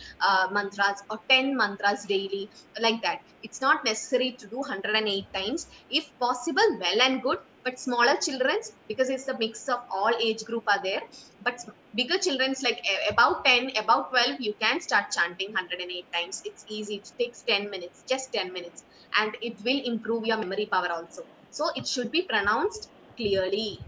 mantras or 10 mantras daily, like that. It's not necessary to do 108 times. If possible, well and good. But smaller children's, because it's a mix of all age group are there, but bigger children's like about 10, about 12, you can start chanting 108 times. It's easy. It takes 10 minutes, just 10 minutes, and it will improve your memory power also. So it should be pronounced clearly,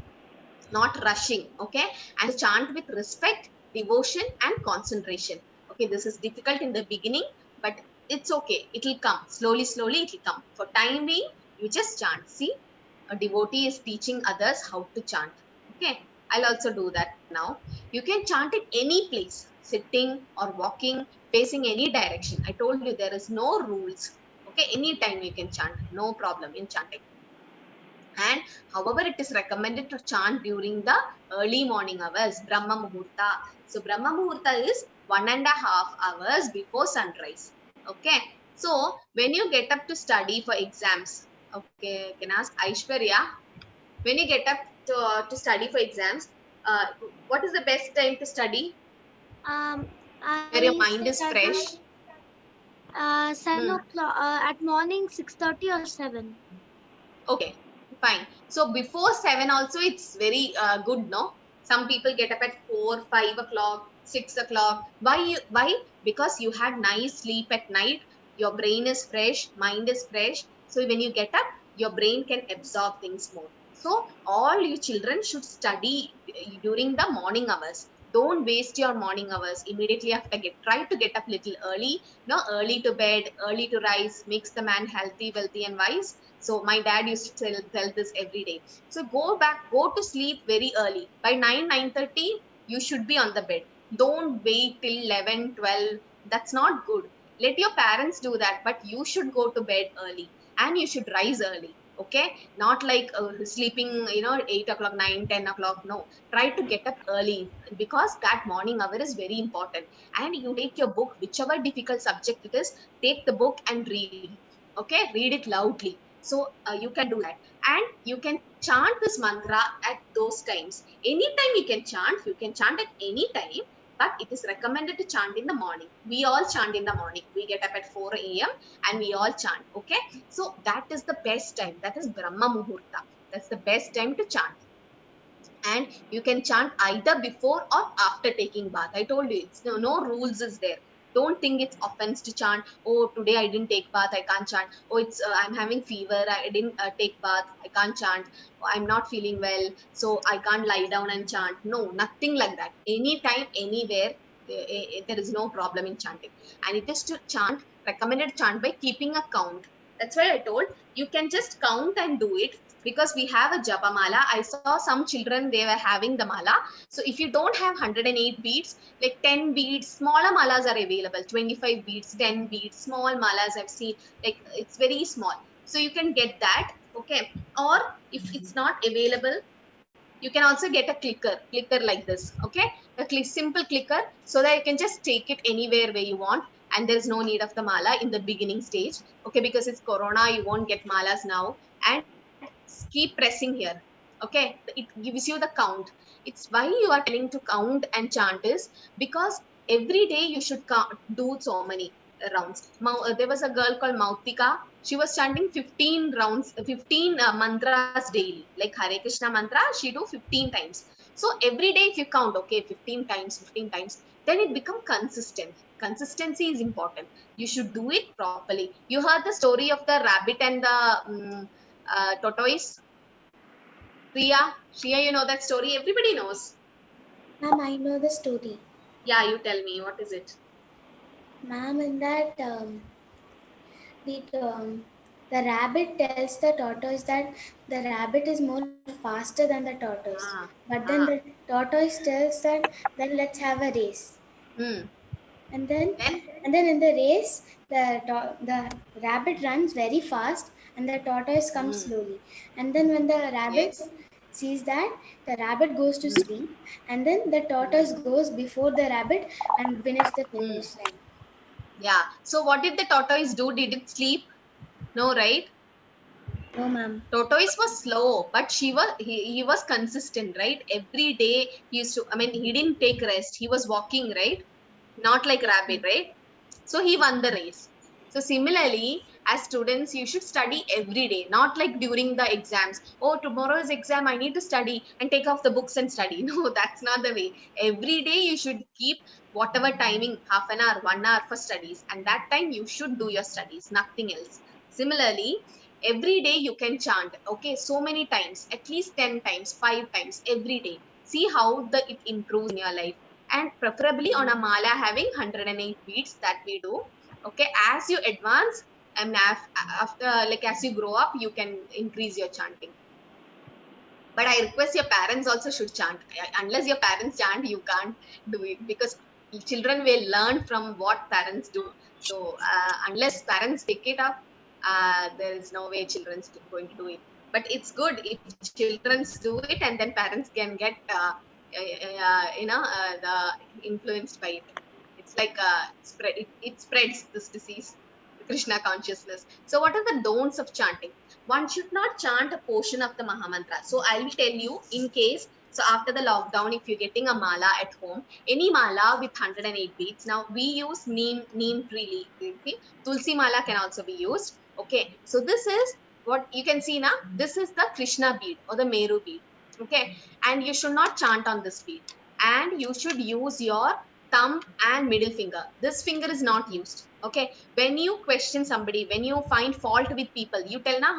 not rushing. Okay, and chant with respect, devotion, and concentration. Okay, this is difficult in the beginning, but it's okay, it will come slowly, it will come. For time being, you just chant. See, a devotee is teaching others how to chant. Okay, I'll also do that now. You can chant at any place, sitting or walking, facing any direction. I told you there is no rules. Okay, anytime you can chant, no problem in chanting. And however, it is recommended to chant during the early morning hours, Brahma Muhurta. So Brahma Muhurta is 1.5 hours before sunrise. Okay, so when you get up to study for exams, okay, I can ask Aiswarya, when you get up to study for exams, what is the best time to study where your I mind is say fresh? 7 Hmm. o'clock at morning 6:30 or 7. Okay, fine. So before 7 also it's very good, no? Some people get up at 4, 5 o'clock, 6 o'clock. Why? Because you had nice sleep at night. Your brain is fresh, mind is fresh. So when you get up, your brain can absorb things more. So all you children should study during the morning hours. Don't waste your morning hours immediately after try to get up little early. No, early to bed, early to rise makes the man healthy, wealthy, and wise. So my dad used to tell this every day. So go to sleep very early. By 9, 9:30, you should be on the bed. Don't wait till 11, 12. That's not good. Let your parents do that, but you should go to bed early and you should rise early. Okay, not like sleeping, 8 o'clock, 9, 10 o'clock. No, try to get up early, because that morning hour is very important. And you take your book, whichever difficult subject it is, take the book and read. Okay, read it loudly. So you can do that, and you can chant this mantra at those times. Anytime you can chant at any time, but it is recommended to chant in the morning. We all chant in the morning. We get up at 4 a.m. and we all chant. Okay, so that is the best time. That is Brahma Muhurta. That's the best time to chant. And you can chant either before or after taking bath. I told you, it's no rules is there. Don't think it's offense to chant. Oh, today I didn't take bath, I can't chant. Oh, it's I'm having fever, I didn't take bath, I can't chant. Oh, I'm not feeling well, so I can't lie down and chant. No, nothing like that. Anytime, anywhere, there is no problem in chanting. And it is to chant, recommended to chant by keeping a count. That's why I told you can just count and do it, because we have a japa mala. I saw some children, they were having the mala. So if you don't have 108 beads, like 10 beads, smaller malas are available, 25 beads, 10 beads, small malas I've seen, like it's very small. So you can get that, okay? Or if it's not available, you can also get a clicker like this, okay? A simple clicker, so that you can just take it anywhere where you want, and there's no need of the mala in the beginning stage, okay? Because it's corona, you won't get malas now. And keep pressing here, okay? It gives you the count. It's why you are telling to count and chant is because every day you should do so many rounds. There was a girl called Mautika. She was chanting 15 rounds, 15 mantras daily, like Hare Krishna mantra. She do 15 times. So every day, if you count, okay, 15 times, 15 times, then it become consistent. Consistency is important. You should do it properly. You heard the story of the rabbit and the tortoise. Shriya, you know that story? Everybody knows. Ma'am, I know the story. Yeah, you tell me. What is it? Ma'am, in that the rabbit tells the tortoise that the rabbit is more faster than the tortoise. But then the tortoise tells that then let's have a race. And then in the race, the rabbit runs very fast and the tortoise comes slowly. And then when the rabbit sees that, the rabbit goes to sleep, and then the tortoise goes before the rabbit and finish the finish line. Yeah. So what did the tortoise do? Did it sleep? No, right? No, ma'am. Tortoise was slow, but he was consistent, right? Every day he used to, I mean, he didn't take rest. He was walking, right? Not like rabbit, right? So he won the race. So similarly, as students, you should study every day, not like during the exams. Oh, tomorrow's exam, I need to study and take off the books and study. No, that's not the way. Every day you should keep whatever timing, half an hour, 1 hour for studies. And that time you should do your studies, nothing else. Similarly, every day you can chant, okay, so many times, at least 10 times, 5 times every day. See how it improves in your life. And preferably on a mala having 108 beads that we do. Okay, as you advance and after, like as you grow up, you can increase your chanting. But I request your parents also should chant. Unless your parents chant, you can't do it, because children will learn from what parents do. So unless parents pick it up, there is no way children's going to do it. But it's good if children do it, and then parents can get the influenced by it. It's like it spreads this disease, Krishna consciousness. So what are the don'ts of chanting? One should not chant a portion of the Mahamantra. So I will tell you, in case, so after the lockdown, if you're getting a mala at home, any mala with 108 beads, now we use neem tree leaf. Okay? Tulsi mala can also be used. Okay, so this is what you can see now. This is the Krishna bead or the Meru bead. Okay, and you should not chant on this bead. And you should use your thumb and middle finger. This finger is not used. Okay, when you question somebody, when you find fault with people, you tell na,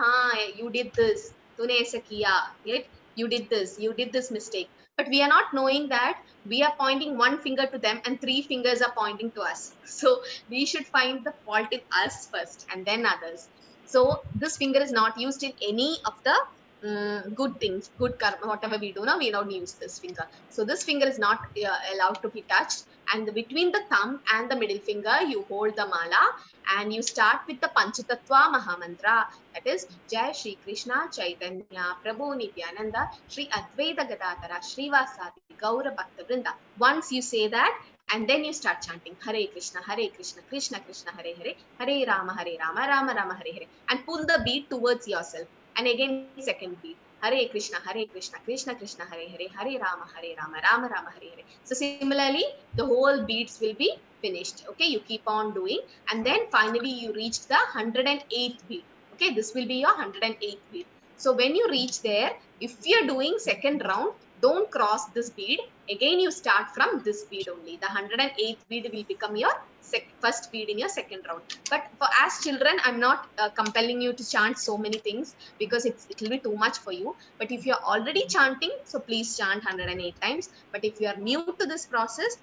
you did this, tune aisa kiya, right? You did this mistake. But we are not knowing that we are pointing one finger to them and 3 fingers are pointing to us. So we should find the fault in us first and then others. So this finger is not used in any of the good things, good karma, whatever we do now, we don't use this finger. So this finger is not allowed to be touched. And between the thumb and the middle finger, you hold the mala and you start with the Panchatattva Mahamantra. That is, Jai Shri Krishna Chaitanya Prabhu Nityananda Shri Advaita Gadadhara Srivasadi Gaura Bhaktivedanta. Once you say that, and then you start chanting Hare Krishna, Krishna Krishna, Hare Hare, Hare Rama, Rama Rama, Hare Hare, and pull the bead towards yourself. And again, second beat, Hare Krishna, Krishna Krishna, Hare Rama, Rama Rama, Hare Hare. So similarly, the whole beats will be finished. Okay, you keep on doing, and then finally you reach the 108th beat. Okay, this will be your 108th beat. So when you reach there, if you're doing second round, don't cross this bead. Again, you start from this bead only. The 108th bead will become your first bead in your second round. But for as children, I'm not compelling you to chant so many things because it will be too much for you. But if you're already chanting, so please chant 108 times. But if you are new to this process,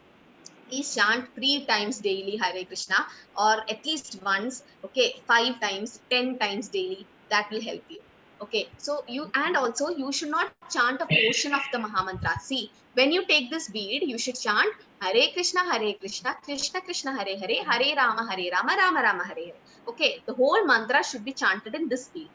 please chant 3 times daily Hare Krishna, or at least once, okay, 5 times, 10 times daily. That will help you. Okay, so you, and also you should not chant a portion of the Mahamantra. See, when you take this bead, you should chant Hare Krishna, Krishna Krishna, Hare Hare, Hare Rama, Rama Rama, Hare Hare. Okay, the whole mantra should be chanted in this bead.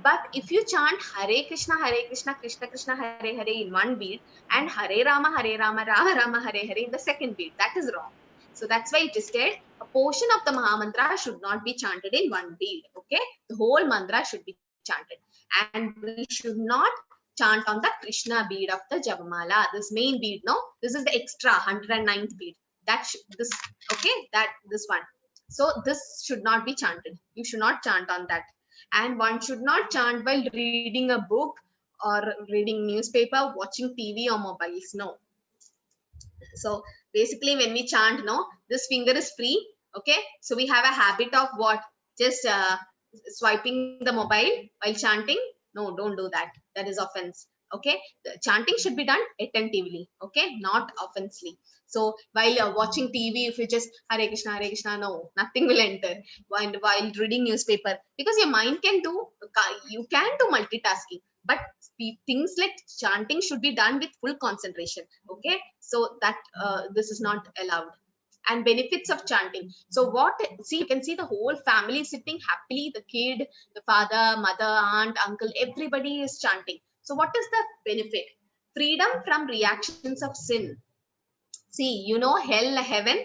But if you chant Hare Krishna, Krishna Krishna, Hare Hare in one beat, and Hare Rama, Rama Rama, Hare Hare in the second beat, that is wrong. So that's why it is said a portion of the Mahamantra should not be chanted in one beat. Okay, the whole mantra should be chanted, and we should not chant on the Krishna bead of the Javamala. This main bead, no, this is the extra 109th bead. That this, okay, that this one. So this should not be chanted. You should not chant on that. And one should not chant while reading a book or reading newspaper, watching TV or mobiles. No. So basically when we chant, no, this finger is free. Okay, so we have a habit of what, just swiping the mobile while chanting. No, don't do that. That is offense. Okay, the chanting should be done attentively. Okay, not offensively. So while you're watching TV, if you just Hare Krishna, no, nothing will enter. While reading newspaper, because your mind can do, you can do multitasking, but things like chanting should be done with full concentration. Okay, so that this is not allowed. And benefits of chanting. So what, see, you can see the whole family sitting happily, the kid, the father, mother, aunt, uncle, everybody is chanting. So what is the benefit? Freedom from reactions of sin. See, you know, hell, heaven,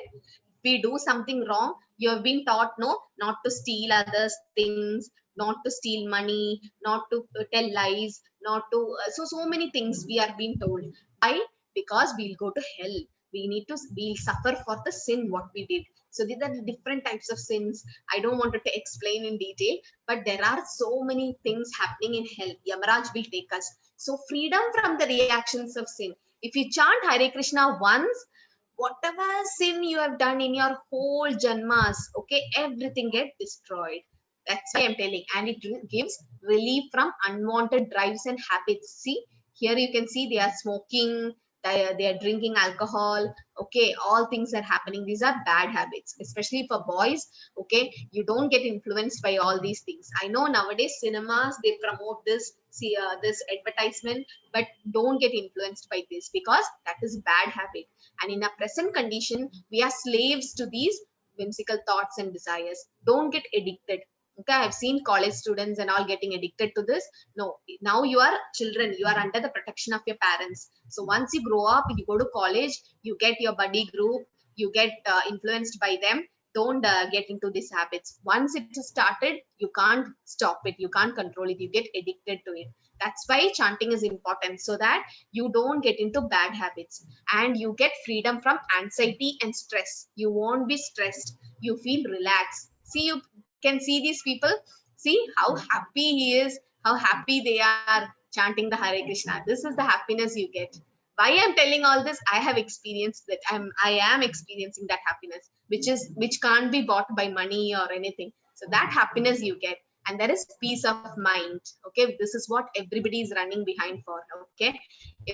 we do something wrong, you have been taught, no, not to steal others things, not to steal money, not to tell lies, not to so many things we are being told. Why? Because we'll go to hell. We'll suffer for the sin what we did. So these are the different types of sins. I don't want to explain in detail, but there are so many things happening in hell. Yamaraj will take us. So freedom from the reactions of sin. If you chant Hare Krishna once, whatever sin you have done in your whole janmas, okay, everything get destroyed. That's why I'm telling. And it gives relief from unwanted drives and habits. See, here you can see they are smoking, they are drinking alcohol. Okay, all things are happening. These are bad habits, especially for boys. Okay, you don't get influenced by all these things. I know nowadays cinemas, they promote this, see this advertisement, but don't get influenced by this, because that is bad habit. And in our present condition, we are slaves to these whimsical thoughts and desires. Don't get addicted. Okay, I've seen college students and all getting addicted to this. No, now you are children, you are under the protection of your parents. So once you grow up, you go to college, you get your buddy group, you get influenced by them. Don't get into these habits. Once it is started, you can't stop it, you can't control it, you get addicted to it. That's why chanting is important, so that you don't get into bad habits, and you get freedom from anxiety and stress. You won't be stressed, you feel relaxed. See, you can see these people, see how happy he is, how happy they are chanting the Hare Krishna. This is the happiness you get. Why I'm telling all this? I have experienced that. I am experiencing that happiness, which can't be bought by money or anything. So that happiness you get, and there is peace of mind. Okay, this is what everybody is running behind for. Okay,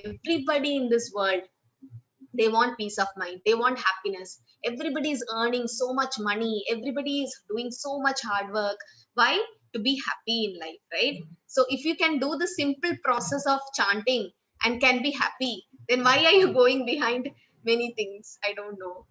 everybody in this world, they want peace of mind, they want happiness. Everybody is earning so much money, everybody is doing so much hard work. Why? To be happy in life, right? So if you can do the simple process of chanting and can be happy, then why are you going behind many things? I don't know.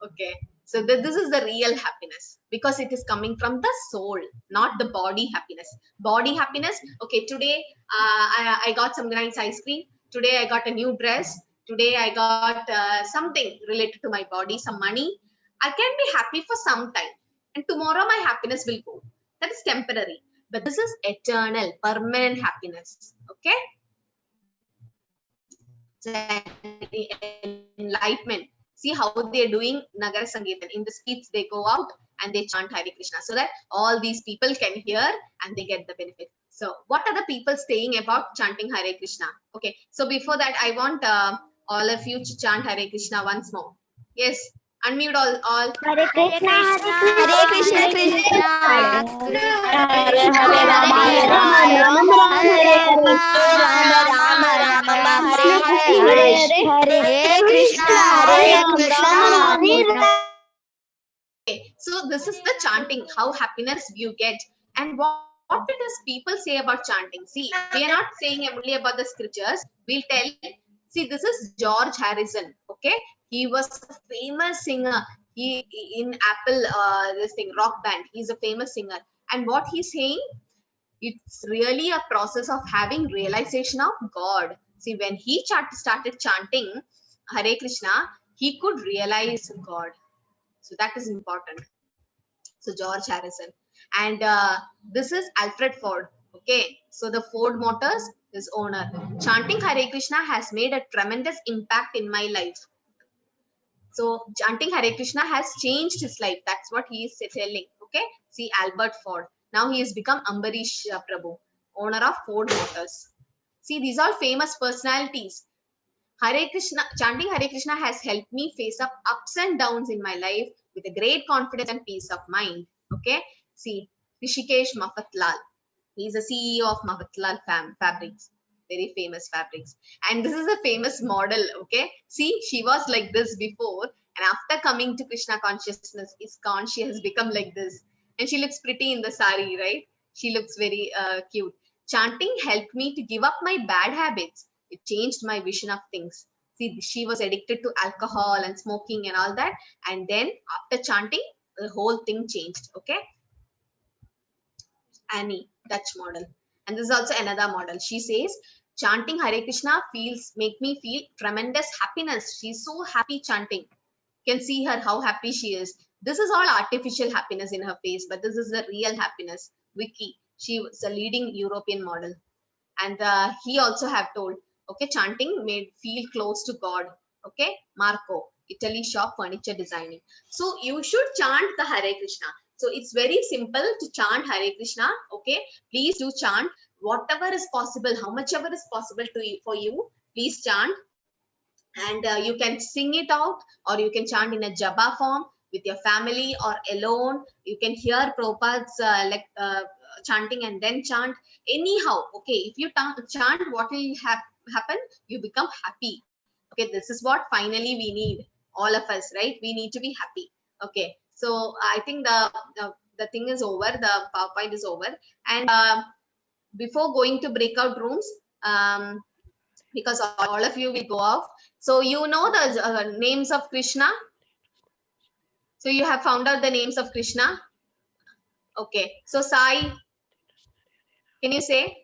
Okay, so this is the real happiness, because it is coming from the soul, not the body happiness. Body happiness, okay, today I got some nice ice cream, today I got a new dress, today I got something related to my body, some money. I can be happy for some time, and tomorrow my happiness will go. That is temporary. but this is eternal, permanent happiness. Okay? Enlightenment. See how they're doing Nagara Sangeetam. In the streets, they go out and they chant Hare Krishna so that all these people can hear and they get the benefit. So, what are the people saying about chanting Hare Krishna? Okay, so before that, I want all of you to chant Hare Krishna once more. Yes, unmute all. Hare Krishna, Hare Krishna, Krishna. Hare Hare Rama, Hare Rama, Rama Rama, Hare Hare. Rama Rama, Hare Hare. Hare Krishna, Hare Hare Ram, Krishna. Rama Rama. Okay, so this is the chanting, how happiness you get. And what does people say about chanting? See, we are not saying only about the scriptures. We'll tell. See, this is George Harrison. Okay, he was a famous singer. He in Apple, this thing rock band. He's a famous singer. And what he's saying, it's really a process of having realization of God. See, when he started chanting Hare Krishna, he could realize God. So that is important. So George Harrison. And this is Alfred Ford. Okay. So the Ford Motors, his owner. Chanting Hare Krishna has made a tremendous impact in my life. So chanting Hare Krishna has changed his life. That's what he is telling. Okay. See Albert Ford. Now he has become Ambarish Prabhu, owner of Ford Motors. See, these are famous personalities. Hare Krishna, chanting Hare Krishna has helped me face up ups and downs in my life with a great confidence and peace of mind. Okay. See, Rishikesh Mafatlal. He's the CEO of Mafatlal Fabrics. Very famous fabrics. And this is a famous model. Okay. See, she was like this before. And after coming to Krishna consciousness, ISKCON, she has become like this. And she looks pretty in the sari, right? She looks very cute. Chanting helped me to give up my bad habits. It changed my vision of things. See, she was addicted to alcohol and smoking and all that. And then after chanting, the whole thing changed. Okay. Annie, Dutch model. And this is also another model. She says, chanting Hare Krishna make me feel tremendous happiness. She's so happy chanting. You can see her, how happy she is. This is all artificial happiness in her face, but this is the real happiness. Vicky, she was a leading European model. And he also have told, okay, chanting made feel close to God. Okay, Marco, Italy shop furniture designing. So you should chant the Hare Krishna. So it's very simple to chant Hare Krishna. Okay, please do chant whatever is possible, how much ever is possible for you. Please chant, and you can sing it out, or you can chant in a japa form with your family or alone. You can hear Prabhupada's chanting and then chant. Anyhow, okay, if you chant, what will happen? You become happy. Okay, this is what finally we need, all of us, right? We need to be happy. Okay, so I think the thing is over, the PowerPoint is over. And before going to breakout rooms, because all of you will go off, so you know the names of Krishna. So you have found out the names of Krishna. Okay, so Sai, can you say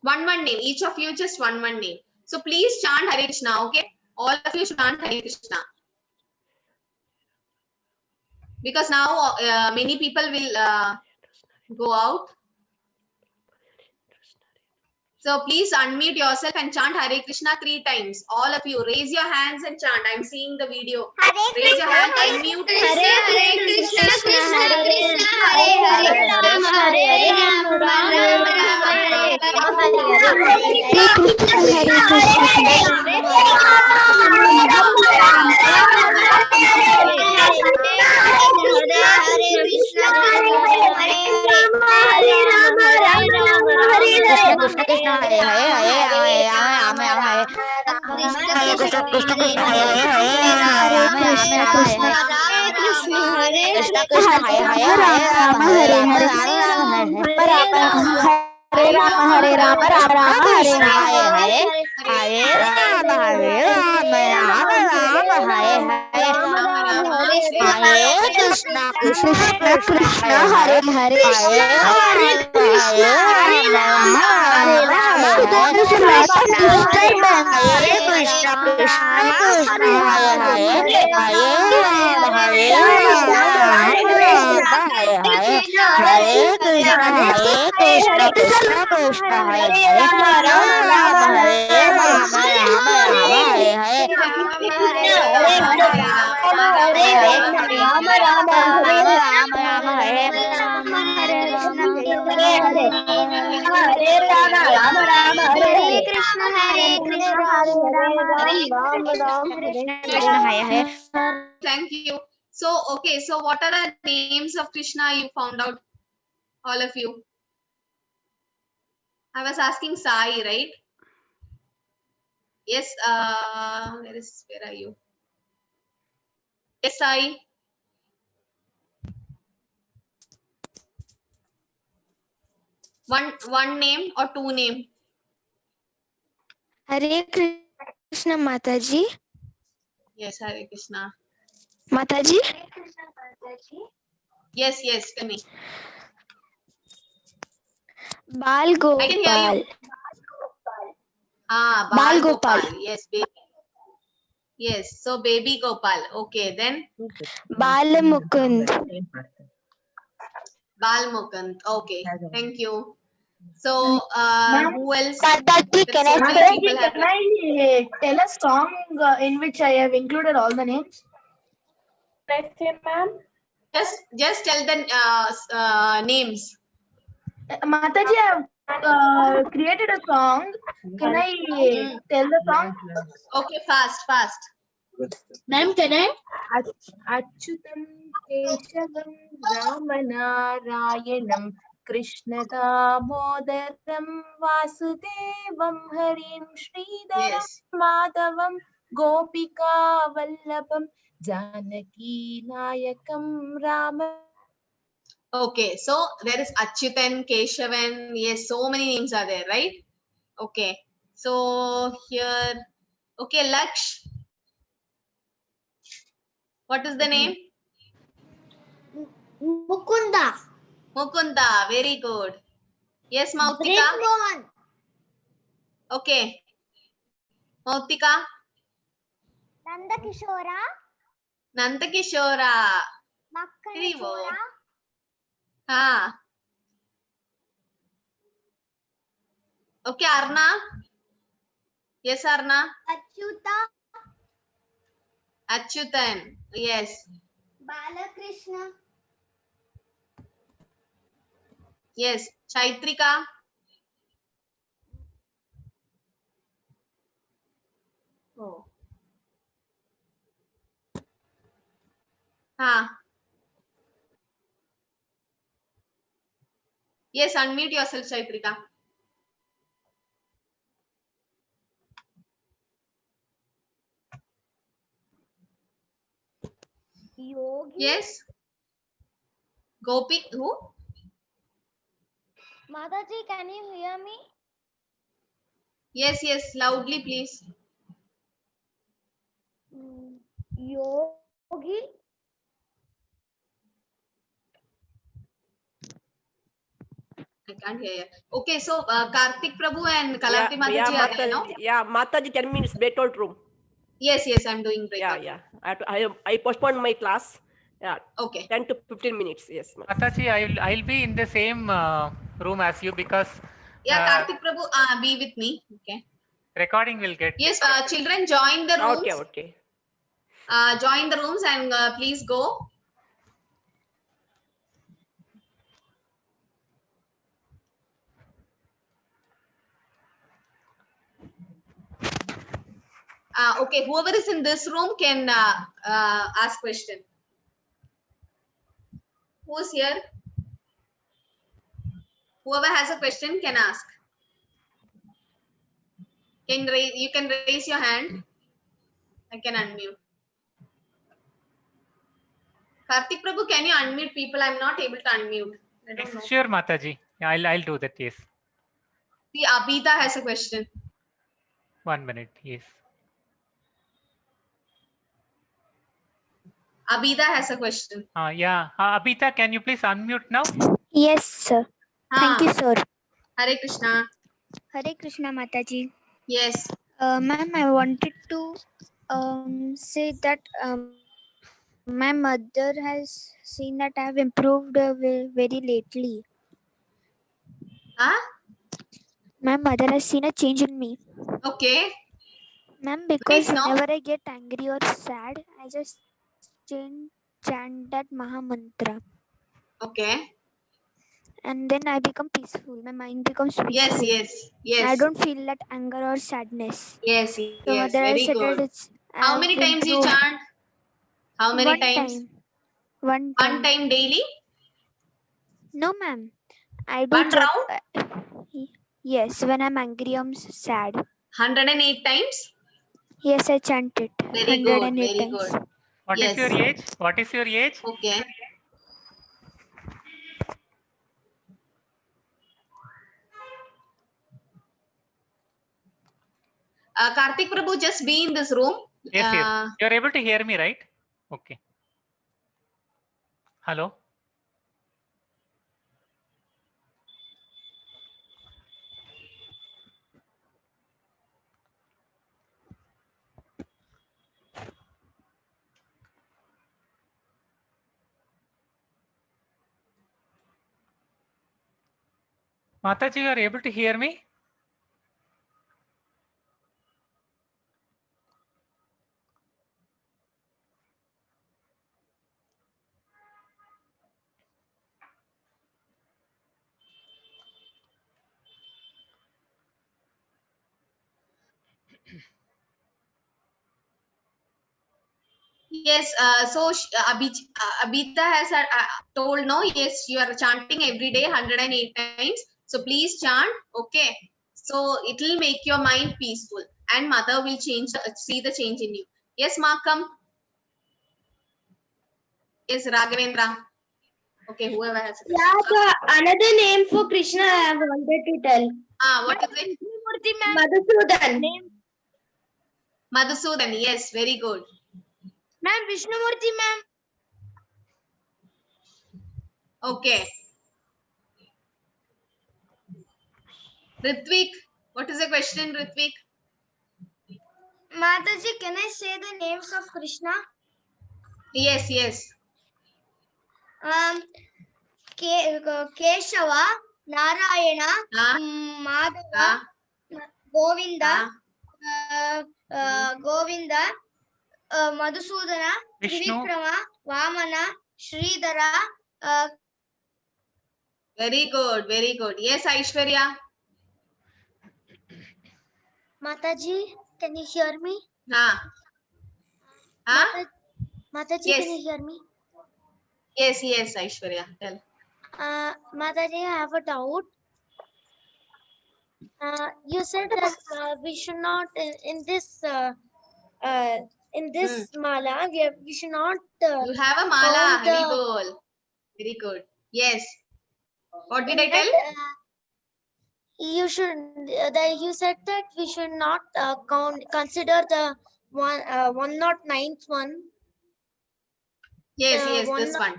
one name, each of you just one name. So please chant Hare Krishna. Okay, all of you should chant Hare Krishna, because now many people will go out. So please unmute yourself and chant Hare Krishna 3 times. All of you, raise your hands and chant. I'm seeing the video. Raise your hand, unmute. Hare Krishna, Krishna Krishna, Hare Rama, Hare Rama, Rama Rama, Hare Hare Rama, Hare Rama, Rama Rama, Hare Hare. Hare Rama, Hare Rama, Rama Rama, Hare Hare. Hare Krishna, Krishna Krishna Krishna, Krishna Hare Hare Hare, Krishna Hare Krishna Hare Rama Hare Rama. There is a Krishna lot of Krishna Hare disturbance. Rama Hare Hare Krishna, Krishna Rama Krishna, Hare Hare Rama Hare, Hare Hare Rama Rama, Hare Hare Rama Rama, Hare Rama Krishna Rama, Hare Hare, Krishna Hare Krishna Krishna, Hare Hare Hare Krishna, Krishna Krishna, Hare Hare, Hare Rama, Hare Rama, Rama Rama, Hare Hare. Rama Rama Rama Hare Hare Krishna, Hare Krishna, Krishna Hare Hare. Thank you. So, okay, so what are the names of Krishna you found out? All of you. I was asking Sai, right? Yes, where are you? Yes, Sai. One name or two name? Hare Krishna Mataji. Yes, Hare Krishna. Mataji. Yes, yes, tell me. Bal I can hear Gopal. you. Ah, Bal Bal Gopal. Gopal. Yes, baby. Yes, so baby Gopal. Okay, then Bal Mukund. Bal Mukund. Okay, thank you. So, who else? Mataji, There are so many people have. Can I tell a song in which I have included all the names? Just tell the names. Mataji, I have created a song. Can I tell the song? Okay, fast. Ma'am, can I? Achyutam Keshavam Ramanarayanam Krishna Damodaram Vasudevam Harim Sridharam Yes. Madhavam Gopika Vallabham Janaki Nayakam Rama. Okay, so there is Achyutan, Keshavan. Yes, so many names are there, right? Okay, so here, okay, Laksh. What is the name? Mukunda. Mukunda. Very good. Yes, Mautika. Mohan. Okay, Mautika. Nanda Kishora. Nandakishora. Makkana Very Chora. good. Ah. Okay, Arna. Yes, Arna. Achyuta. Achyutan. Yes. Balakrishna. Yes. Chaitrika. Oh. Yes, unmute yourself, Chaitrika. Yogi. Yes. Gopi. Who? Mataji, can you hear me? Yes, loudly, please. Yogi. I can't hear you. Okay, so Karthik Prabhu and Kalavati Mataji are there now? Yeah, Mataji 10 minutes breakout room. Yes, I'm doing breakout. Yeah. I postponed my class. Yeah. Okay. 10 to 15 minutes. Yes. Mataji, I'll be in the same room as you because Karthik Prabhu, be with me. Okay. recording will get. Yes, children, join the rooms. Okay. Join the rooms and please go. Okay, whoever is in this room can ask question. Who's here? Whoever has a question can ask. You can raise your hand. I can unmute. Karthik Prabhu, can you unmute people? I'm not able to unmute. I don't know. Sure, Mataji. Yeah, I'll do that. Yes. See, Abhita has a question. 1 minute. Yes. Abida has a question. Yeah. Abita, can you please unmute now? Yes, sir. Thank you, sir. Hare Krishna. Hare Krishna, Mataji. Yes. Ma'am, I wanted to say that my mother has seen that I have improved very lately. My mother has seen a change in me. Okay. Ma'am, because whenever I get angry or sad, I just chant that Maha Mantra. Okay. And then I become peaceful. My mind becomes peaceful. Yes, yes, yes. I don't feel that anger or sadness. Yes, So yes. mother has Very said good. that it's How many times you chant? How many times? One time daily? No, ma'am. I do One jap. round? Yes, when I'm angry, I'm sad. 108 times? Yes, I chant it. Very good. 108 Very times. good. What is your age? What is your age? Okay. Karthik Prabhu, just be in this room. Yes, yes. You're able to hear me, right? Okay. Hello? Mataji, you are able to hear me? Yes, so Abita has told no, yes, you are chanting every day 108 times. So please chant, okay? So it will make your mind peaceful and mother will see the change in you. Yes, Markham. Yes, Raghavendra. Okay, whoever has a question. Yeah, another name for Krishna I wanted to tell. What is it? Madhusudan. Madhusudan, yes, very good. Ma'am, Vishnumurti, ma'am. Okay. Ritvik, what is the question, Ritvik? Mataji, can I say the names of Krishna? Yes, yes. Keshava, Narayana, Madhava, Govinda, Govinda, Madhusudana, Trivikrama, Vamana, Sridhara. Very good, very good. Yes, Aiswarya. Mataji, can you hear me? Mataji, Yes. can you hear me? Yes, yes, Aishwarya. Tell. Mataji, I have a doubt. You said that we should not in this mala we should not. You have a mala, Hari Bol. Very good. Yes. What did I tell? You should. You said that we should not consider the 109th one. Yes, yes, this one.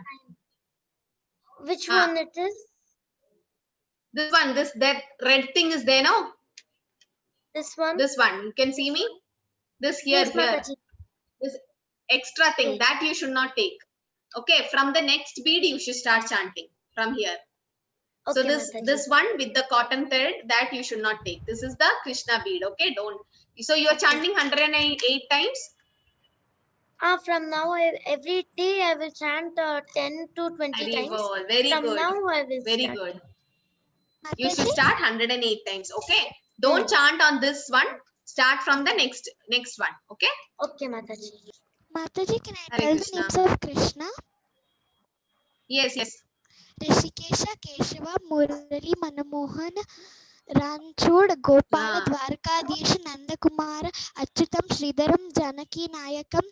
Which one it is? This one. That red thing is there, no? This one. This one. You can see me. This here, yes, here. Mataji. This extra thing that you should not take. Okay. From the next bead, you should start chanting from here. Okay, so this one with the cotton thread that you should not take. This is the Krishna bead. Okay, don't. So you are chanting 108 times. From now, every day I will chant 10 to 20 times. Very from good. Now I will very start. good. You should start 108 times. Okay. Don't chant on this one. Start from the next one. Okay. Okay, Mataji. Mataji, can I Hare tell Krishna. the names of Krishna? Yes, yes. Rishikesha, Keshava, Murali, Manamohan, Ranchod, Gopala, Dwarkadhish, Nandakumara, Achyutam, Sridharam, Janaki, Nayakam.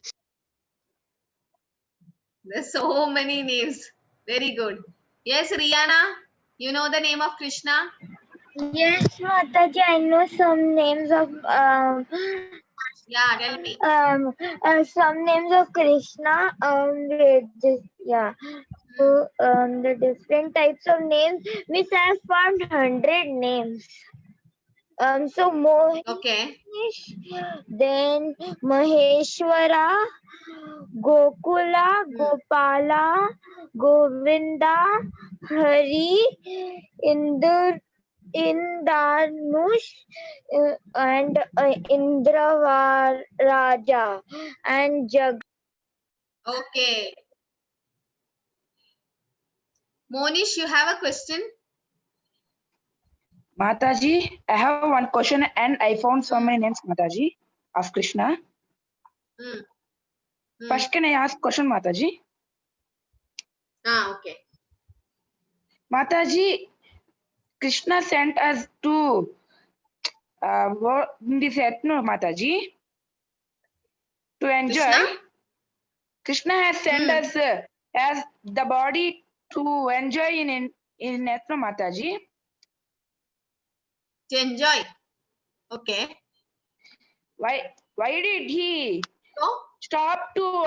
There's so many names. Very good. Yes, Rihanna. You know the name of Krishna? Yes, Mataji, I know some names of Yeah, tell me. Some names of Krishna. So the different types of names, which I have found 100 names. So Mohish, Okay. then Maheshwara, Gokula, Gopala, Govinda, Hari, Indranush, and Raja, and Okay. Monish, you have a question? Mataji, I have one question and I found so many names, Mataji, of Krishna. First, can I ask question, Mataji? Okay. Mataji, Krishna sent us to in this earth, no, Mataji, to enjoy. Krishna has sent us as the body to enjoy in earth, no, Mataji. To enjoy. Okay. Why did he stop to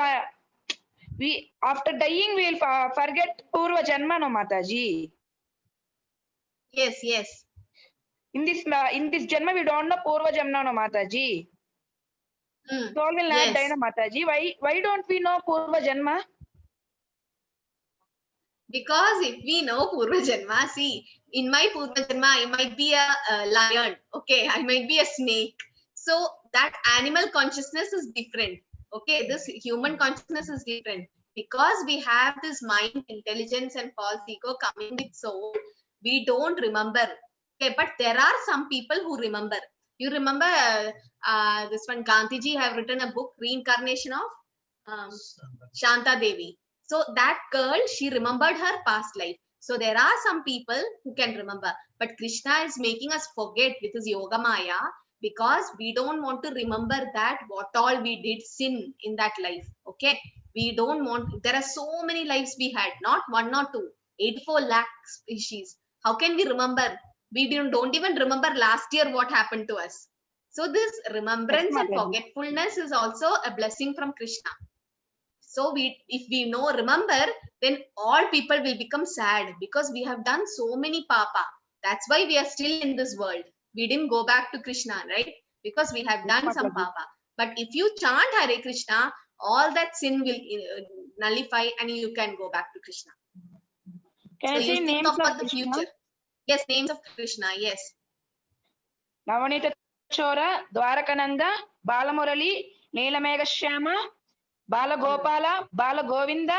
we after dying we'll forget Purva Janma, no, Mataji? Yes, yes. In this Janma we don't know Purva Janma, no, Mataji. Soul will not die, no, Mataji. Why don't we know Purva Janma? Because if we know Purva Janma, see, in my Purva Janma, I might be a lion, okay, I might be a snake. So that animal consciousness is different, okay, this human consciousness is different. Because we have this mind, intelligence and false ego coming with soul, we don't remember, okay, but there are some people who remember. You remember this one, Gandhiji have written a book, Reincarnation of Shanta Devi. So that girl, she remembered her past life. So there are some people who can remember, but Krishna is making us forget with his yoga maya, because we don't want to remember that what all we did sin in that life. Okay, we don't want, there are so many lives we had, not 1 or 2, 84 lakh species. How can we remember? We don't even remember last year what happened to us. So this remembrance and forgetfulness is also a blessing from Krishna. So if we know, remember, then all people will become sad, because we have done so many papa. That's why we are still in this world. We didn't go back to Krishna, right? Because we have done some papa. But if you chant Hare Krishna, all that sin will nullify and you can go back to Krishna. Can so I say you think names about of the Krishna? future. Yes, names of Krishna, yes. Navanita Chora, Dwarakananda, Balamurali, Neelamega Shyama, Bala Gopala, Bala Govinda,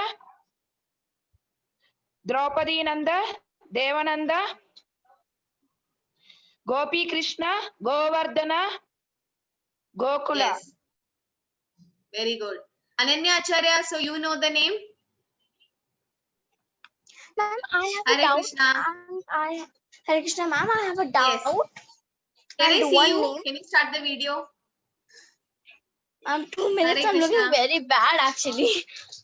Draupadi Nanda, Devananda, Gopi Krishna, Govardhana, Gokula. Yes. Very good. Ananya Acharya, so you know the name? Ma'am, I have Hare a doubt. Krishna. Hare Krishna, ma'am, I have a doubt. Yes. Can I see you? Name. Can you start the video? 2 minutes. Hare I'm looking Krishna. very bad, actually.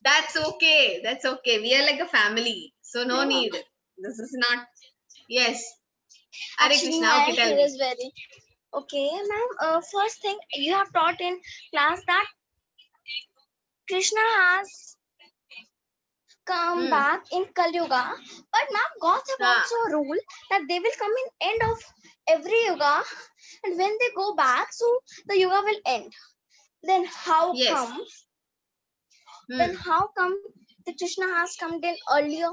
That's okay. That's okay. We are like a family. So no need. This is not. Yes. Hare Actually, Krishna. my Okay, tell hair me. is very. Okay, ma'am. First thing you have taught in class that Krishna has come back in Kali Yuga, but ma'am, gods have also a rule that they will come in end of every yuga, and when they go back, so the yuga will end. Then how come? Then how come the Krishna has come then earlier?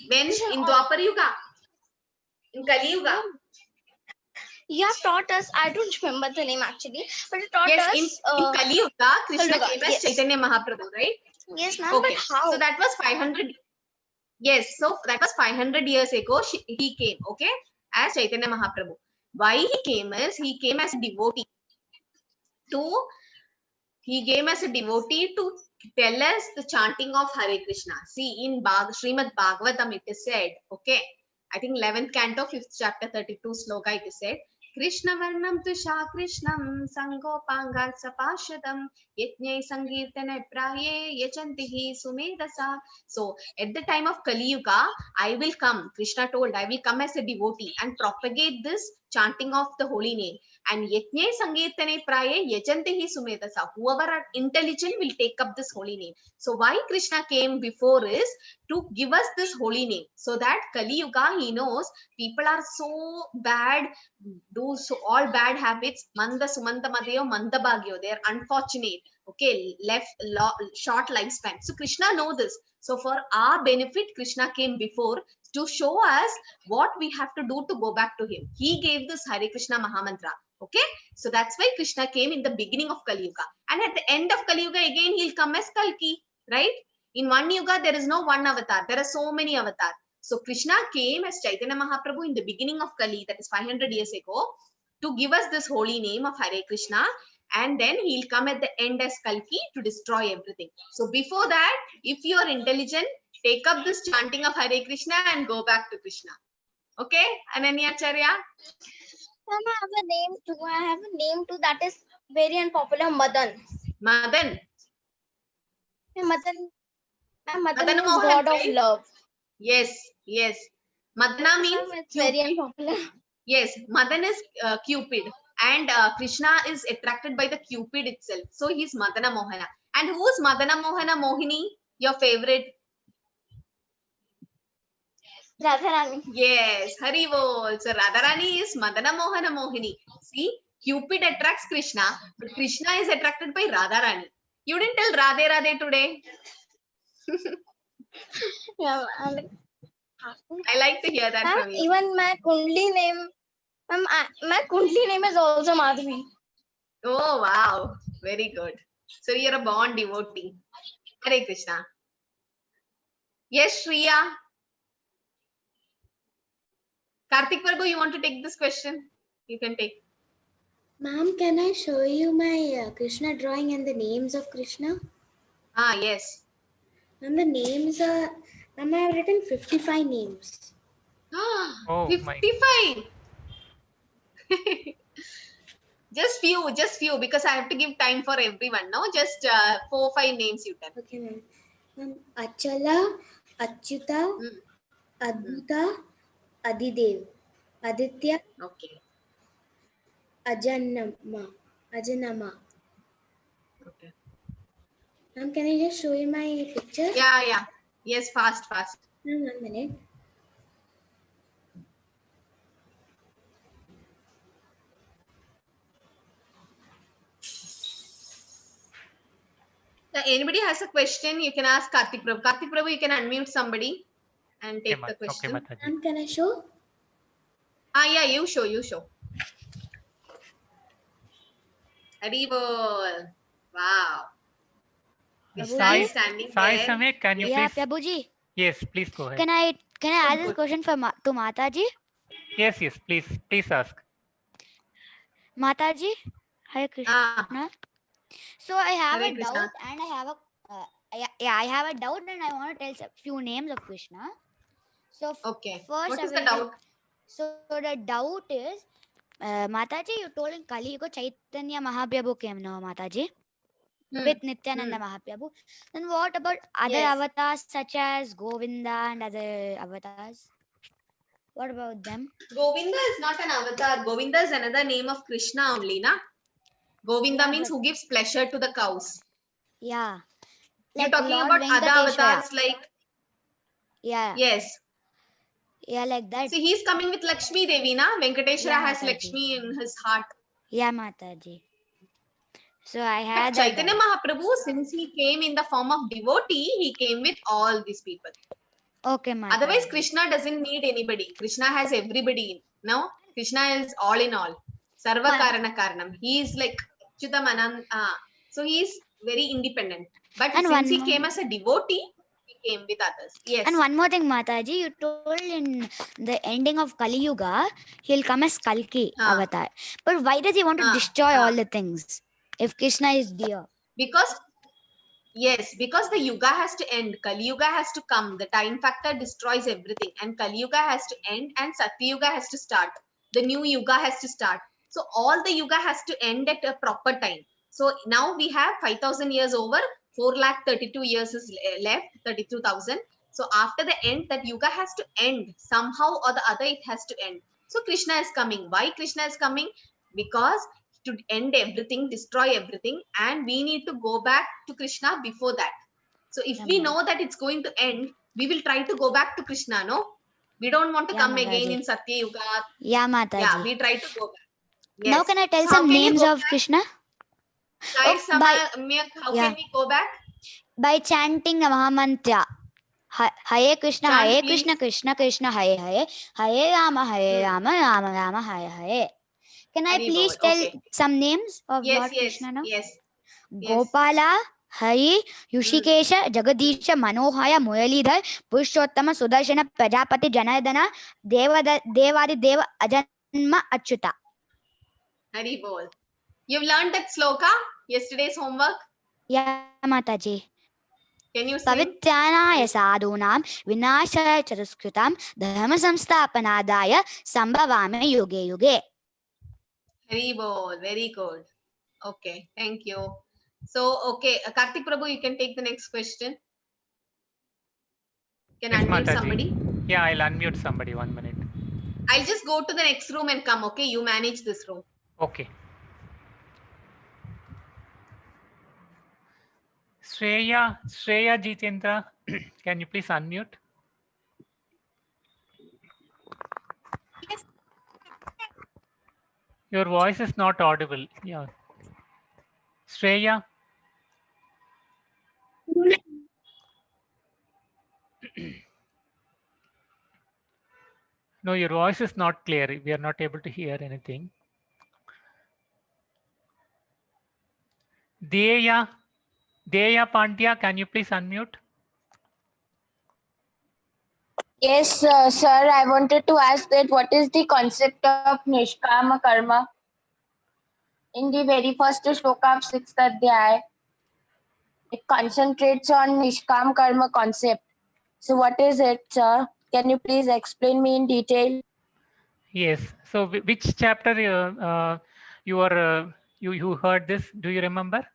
When in Dwapar Yuga, in Kali Yuga. You have taught us. I don't remember the name actually, but you taught yes, us. In Kali Yuga, Krishna came as Chaitanya Mahaprabhu, right? Yes, ma'am. Okay. But how? So that was 500. Yes, so that was 500 years ago. He came, okay, as Chaitanya Mahaprabhu. Why he came is he came as a devotee to tell us the chanting of Hare Krishna. See, in Srimad Bhagavatam it is said, okay, I think 11th canto, 5th chapter, 32 sloka it is said, Krishna Varnam Tusha Krishnam Sangopangal Sapashadam Yatnyai Sankirtane Praye Yachantihi Sumedasa. So at the time of Kali Yuga, I will come, Krishna told, I will come as a devotee and propagate this chanting of the holy name. And yajne sangeetane praye yajante hi sumetasa. Whoever are intelligent will take up this holy name. So why Krishna came before is to give us this holy name, so that Kali Yuga, he knows people are so bad, do so all bad habits. Manda sumanta madayo manda bhagyo. They are unfortunate. Okay, short lifespan. So Krishna knows this. So for our benefit, Krishna came before to show us what we have to do to go back to him. He gave this Hare Krishna Mahamantra. Okay, so that's why Krishna came in the beginning of Kali Yuga, and at the end of Kali Yuga again he'll come as Kalki, right? In one Yuga there is no one avatar, there are so many avatars. So Krishna came as Chaitanya Mahaprabhu in the beginning of Kali, that is 500 years ago, to give us this holy name of Hare Krishna, and then he'll come at the end as Kalki to destroy everything. So before that, if you are intelligent, take up this chanting of Hare Krishna and go back to Krishna. Okay, Ananya-charya? I have a name too. I have a name too that is very unpopular. Madan. Madan. Madan Madan means Mohan, God of right? love. Yes, yes. Madana means It's Cupid. very unpopular. Yes, Madan is Cupid, and Krishna is attracted by the Cupid itself. So he's Madana Mohana. And who's Madana Mohana Mohini? Your favorite? Radharani. Yes, Haribol. So Radharani is Madana Mohana Mohini. See, Cupid attracts Krishna, but Krishna is attracted by Radharani. You didn't tell Radhe Radhe today. Yeah, I like to hear that from you. even my Kundli name, my Kundli name is also Madhavi. Oh, wow. Very good. So you're a born devotee. Hare Krishna. Yes, Shriya. Karthik Prabhu, you want to take this question? You can take. Ma'am, can I show you my Krishna drawing and the names of Krishna? Ah, yes. Ma'am, the names are... Ma'am, I have written 55 names. Oh, 55. Just few, because I have to give time for everyone. No, just 4-5 names you can. Okay, ma'am. Ma'am, Achala, Achyuta, Adbhuta, Adidev, Aditya, Okay. Ajanama. Okay. Ma'am, can I just show you my picture? Yeah. Yes, fast. Ma'am, 1 minute. Anybody has a question, you can ask Karthik Prabhu. Karthik Prabhu, you can unmute somebody and take the question. Okay, Mataji. Ma'am, can I show? Yeah, you show. Haribol. Wow. Krishna is standing Sai there. Samay, can you Yeah, please? Prabhuji. Yes, please go ahead. Can I ask this question for to Mataji? Yes, please ask. Mataji, Hare Krishna. So I have Hare a Krishna. doubt, and I have a I have a doubt, and I want to tell a few names of Krishna. So Okay. first, What I is will the doubt? So the doubt is, Mataji, you told in Kali Yuga Chaitanya Mahaprabhu came, no, Mataji, with Nityananda Mahaprabhu. Then what about other avatars such as Govinda and other avatars? What about them? Govinda is not an avatar. Govinda is another name of Krishna only, na? Govinda means who gives pleasure to the cows. Yeah. You're Like talking Lord about other Venkateshwara. avatars like... Yeah. Yes. Yeah, like that. See, he's coming with Lakshmi Devi, na? Venkateshwara Yeah, has Mataji. Lakshmi in his heart. Yeah, Mataji. So I But had that Chaitanya Mahaprabhu, since he came in the form of devotee, he came with all these people. Okay, Mataji. Otherwise, Krishna doesn't need anybody. Krishna has everybody. No? Krishna is all in all. Sarva Karana Karanam. He is like Chudamanand. So he is very independent. But And since he came as a devotee, he came with others. Yes. And one more thing, Mataji, you told in the ending of Kali Yuga, he'll come as Kalki avatar. But why does he want to destroy all the things if Krishna is dear? Because the Yuga has to end. Kali Yuga has to come. The time factor destroys everything. And Kali Yuga has to end and Satya Yuga has to start. The new Yuga has to start. So all the Yuga has to end at a proper time. So now we have 5,000 years over. 4,32 years is left. 32,000. So after the end, that Yuga has to end. Somehow or the other, it has to end. So Krishna is coming. Why Krishna is coming? Because to end everything, destroy everything, and we need to go back to Krishna before that. So if we know that it's going to end, we will try to go back to Krishna, no? We don't want to come again in Satya Yuga. Yeah, Mataji. Yeah, we try to go back. Yes. Now can I tell So some names of Krishna? How can we go back? By chanting the Mahamantra. Hare Krishna, Chant, Hare please. Krishna, Krishna Krishna, Hare Hare, Hare Rama, Rama Rama, Hare Hare. Can I please tell some names of Lord Krishna now? Yes. Gopala, Hari, Yushikesha, Jagadisha, Manohaya, Muralidhar, Purushottama, Sudarshana, Prajapati, Janardana, Devadi Deva, Ajanma, Achyuta. Hari Bol. You've learned that sloka, yesterday's homework? Yeah, Mataji. Can you sing? Pavityanaya sadhunam vinashaya charuskritam dharma samsthapanadaya sambhavame yuge yuge. Hari Bol. Very good. Okay, thank you. So, okay, Kartik Prabhu, you can take the next question. Can Yes, unmute Mataji. somebody? Yeah, I'll unmute somebody. 1 minute. I'll just go to the next room and come, okay? You manage this room. Okay. Shreya Jitendra, can you please unmute? Yes. Your voice is not audible. Yeah. Shreya. No, your voice is not clear. We are not able to hear anything. Deya Pandya, can you please unmute? Yes, sir. I wanted to ask that what is the concept of Nishkama Karma? In the very first shloka of 6th Adhyay, it concentrates on Nishkam Karma concept. So what is it, sir? Can you please explain me in detail? Yes. So which chapter you heard this? Do you remember?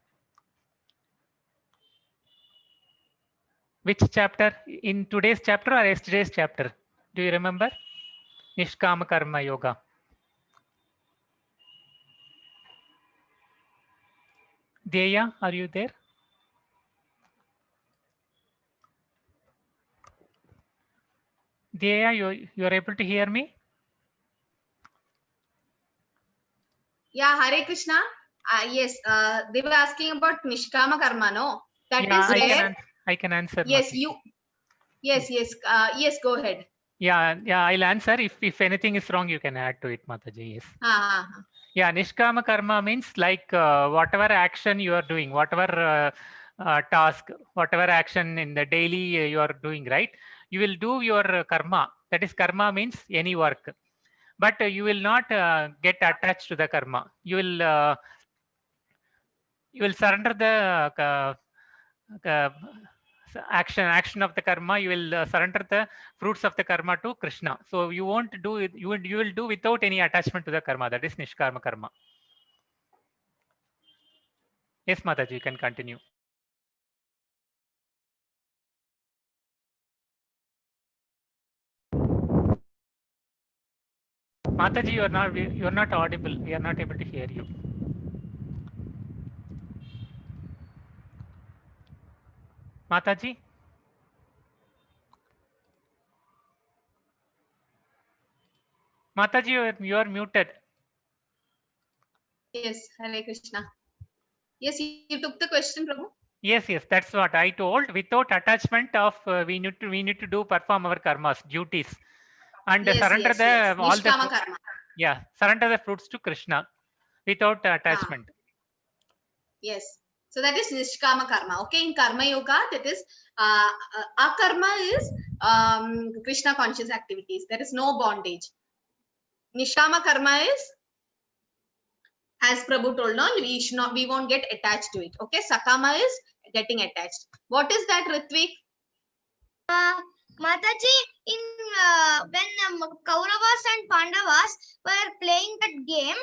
Which chapter? In today's chapter or yesterday's chapter? Do you remember? Nishkama Karma Yoga. Deya, are you there? Deya, you are able to hear me? Yeah, Hare Krishna. Yes, they were asking about Nishkama Karma, no? That Yeah, is where... I can answer. Yes, Mataji. yes, go ahead. Yeah, I'll answer. If anything is wrong, you can add to it, Mataji. Yes. Yeah, Nishkama Karma means like whatever action you are doing, whatever task, whatever action in the daily you are doing, right? You will do your karma. That is, karma means any work. But you will not get attached to the karma. You will surrender the action of the karma. You will surrender the fruits of the karma to Krishna. So you won't do it. You will do without any attachment to the karma. That is Nishkama Karma. Yes, Mataji, you can continue. Mataji, you are not audible. We are not able to hear you. Mataji? Mataji, you are muted. Yes, Hare Krishna. Yes, you took the question, Prabhu. Yes, that's what I told. Without attachment of we need to perform our karmas, duties, and surrender all the karma. Yeah, surrender the fruits to Krishna without attachment. Yes. So that is Nishkama Karma. Okay, in Karma Yoga, that is Akarma is Krishna conscious activities. There is no bondage. Nishkama Karma is, as Prabhu told, no, we won't get attached to it. Okay, Sakama is getting attached. What is that, Ritvik? Mataji, in when Kauravas and Pandavas were playing that game,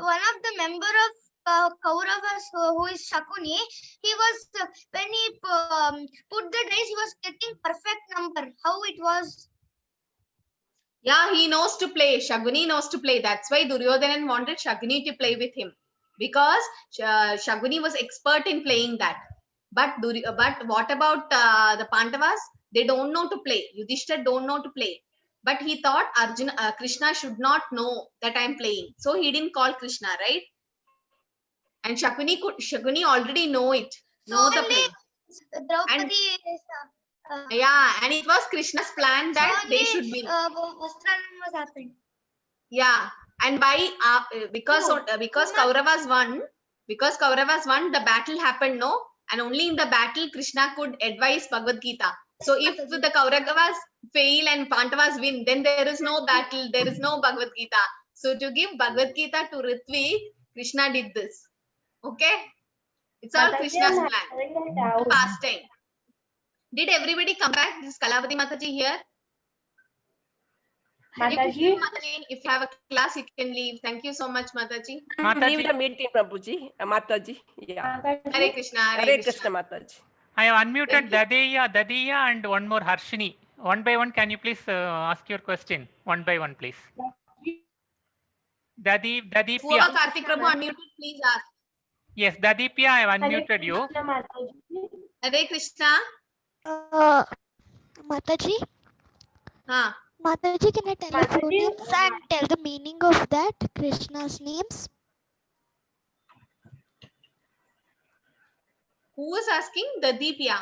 one of the member of Kauravas, who is Shakuni, he was when he put the dice, he was getting perfect number. How it was? Yeah, he knows to play. Shaguni knows to play. That's why Duryodhana wanted Shaguni to play with him, because Shaguni was expert in playing that. But what about the Pandavas? They don't know to play. Yudhishthira don't know to play. But he thought Krishna should not know that I'm playing, so he didn't call Krishna, right? And Shaguni already know it, know the play. And yeah, and it was Krishna's plan that they should win. was happened. Yeah, and because Kauravas won, the battle happened, no, and only in the battle Krishna could advise Bhagavad Gita. So if the Kauravas fail and Pandavas win, then there is no battle, there is no Bhagavad Gita. So to give Bhagavad Gita to Ritvik, Krishna did this. Okay, it's all Krishna's plan. Pastime. Did everybody come back? This is Kalavati Mataji here. Mataji. If you have a class, you can leave. Thank you so much, Mataji. Leave the meeting, Prabhuji. Mataji. Yeah. Hare Krishna. Hare Krishna, Mataji. I have unmuted Dadiya, and one more Harshini. One by one, can you please ask your question? One by one, please. Dadipya. Whoever Karthik Prabhu unmuted, please ask. Yes, Dadipya, I have unmuted you. Hare Krishna. Mataji? Huh. Mataji, can I tell a few names and tell the meaning of that, Krishna's names? Who was asking? Dadipya.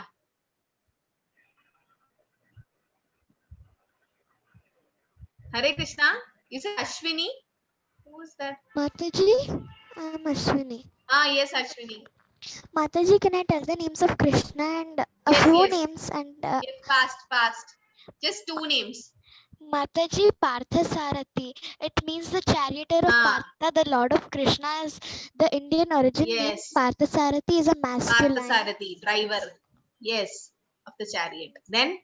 Hare Krishna. You said Ashwini. Who is that? Mataji, I am Ashwini. Ah, yes, Ashwini. Mataji, can I tell the names of Krishna and a few names and yes, fast. Just two names. Mataji, Parthasarathi. It means the charioteer of Partha, the Lord of Krishna is the Indian origin name. Parthasarathi is a masculine. Parthasarathi, driver. Yes, of the chariot. Then?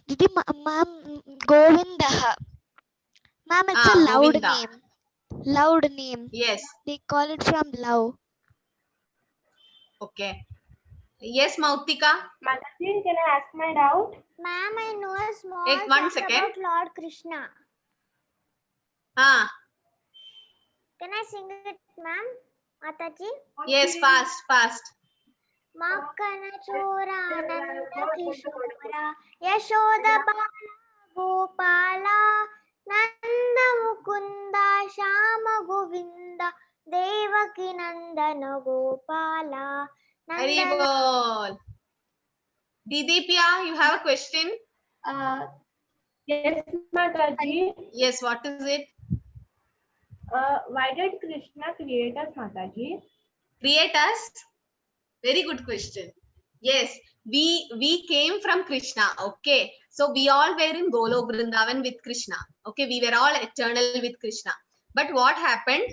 Didi, ma'am, Govinda. Ma'am, it's a loud Govinda. name. Loud name. Yes. They call it from love. Okay. Yes, Mautika. Mataji, can I ask my doubt? Ma'am, I know a small One song second. about Lord Krishna. Can I sing it, ma'am? Mataji? Yes, fast. Makkana chora nanda kishora Yashoda bala gopala Nanda mukunda shama govinda Devaki nandana gopala. Haribol. Didipya, you have a question? Yes, Mataji. Yes, what is it? Why did Krishna create us, Mataji? Create us? Very good question. Yes, we came from Krishna. Okay, so we all were in Golok Vrindavan with Krishna. Okay, we were all eternal with Krishna. But what happened?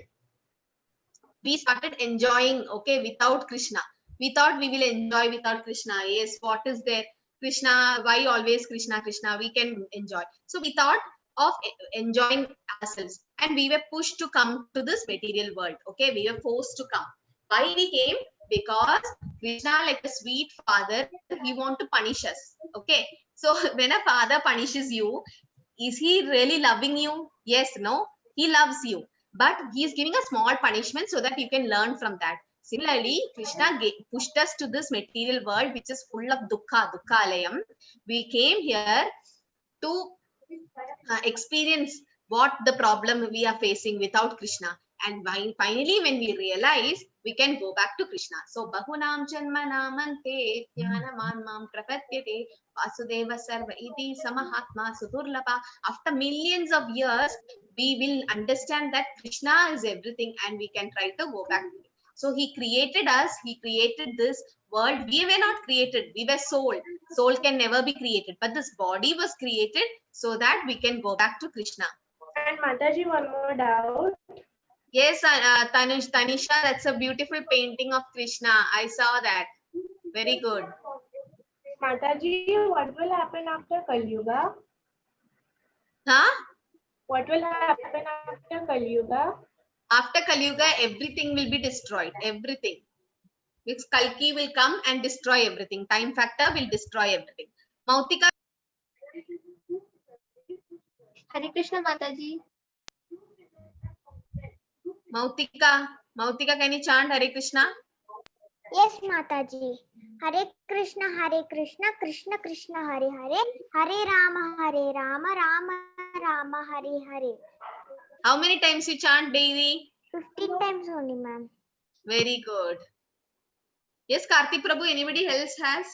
We started enjoying, okay, without Krishna. We thought we will enjoy without Krishna. Yes, what is there? Krishna, why always Krishna, Krishna? We can enjoy. So we thought of enjoying ourselves, and we were pushed to come to this material world. Okay, we were forced to come. Why we came? Because Krishna, like a sweet father, he want to punish us. Okay, so when a father punishes you, is he really loving you? Yes, no, he loves you, but he is giving a small punishment so that you can learn from that. Similarly, Krishna pushed us to this material world, which is full of dukkha, dukkhalayam. We came here to experience what the problem we are facing without Krishna. And finally, when we realize, we can go back to Krishna. So, Bahunam Janmanamante Jnanaman Mam Prapatyate Vasudeva Sarva Iti Samahatma Sudurlapa. After millions of years, we will understand that Krishna is everything and we can try to go back to it. So, he created us, he created this world. We were not created, we were soul. Soul can never be created, but this body was created so that we can go back to Krishna. And Mataji, one more doubt. Yes, Tanisha, that's a beautiful painting of Krishna. I saw that. Very good. Mataji, what will happen after Kali Yuga? Huh? What will happen after Kali Yuga? After Kali Yuga, everything will be destroyed. Everything. Because Kalki will come and destroy everything. Time factor will destroy everything. Mautika. Hare Krishna Mataji. Mautika, can you chant Hare Krishna? Yes, Mataji. Hare Krishna, Krishna Krishna, Hare Hare, Hare Rama, Rama Rama, Hare Hare. How many times you chant daily? 15 times only, ma'am. Very good. Yes, Kartik Prabhu, anybody else has?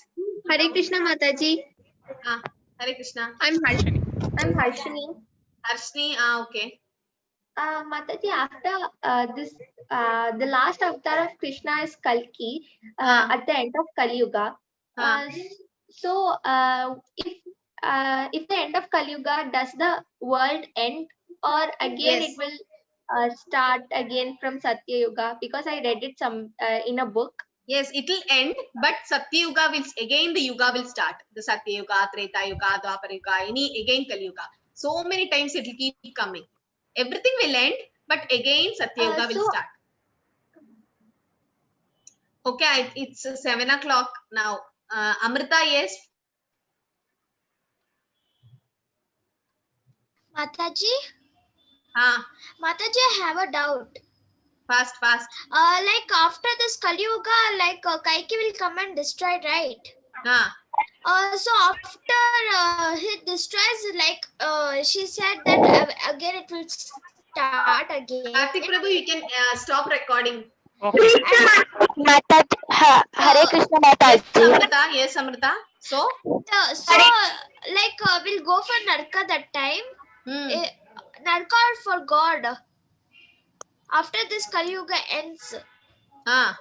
Hare Krishna Mataji. Hare Krishna. I'm Harshini. Harshni, okay. Mataji, after the last avatar of Krishna is Kalki at the end of Kali Yuga. So, if the end of Kali Yuga, does the world end, or again it will start again from Satya Yuga? Because I read it in a book. Yes, it will end, but Satya Yuga will again, the Yuga will start. The Satya Yuga, Treta Yuga, Dwapara Yuga, again Kali Yuga. So many times it will keep coming. Everything will end, but again Satya Yuga will start. Okay, it's 7 o'clock now. Amrita, yes? Mataji? Mataji, I have a doubt. Fast. Like after this Kali Yuga, like Kaiki will come and destroy, right? So after he destroys, like she said that again it will start again. Kartik Prabhu, you can stop recording. Okay. Hare Krishna Mataji. Yes, Amrita. So like we'll go for Narka that time. Narka for God. After this Kali Yuga ends. And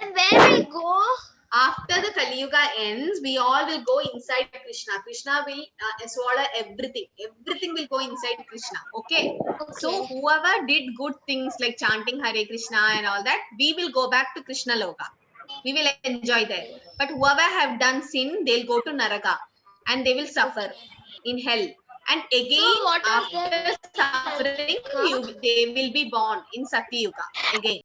then where we go? After the Kali Yuga ends, we all will go inside Krishna. Krishna will swallow everything. Everything will go inside Krishna. Okay? So whoever did good things like chanting Hare Krishna and all that, we will go back to Krishna Loka. We will enjoy there. But whoever have done sin, they'll go to Naraka and they will suffer in hell. And again, after suffering, they will be born in Satya Yuga again.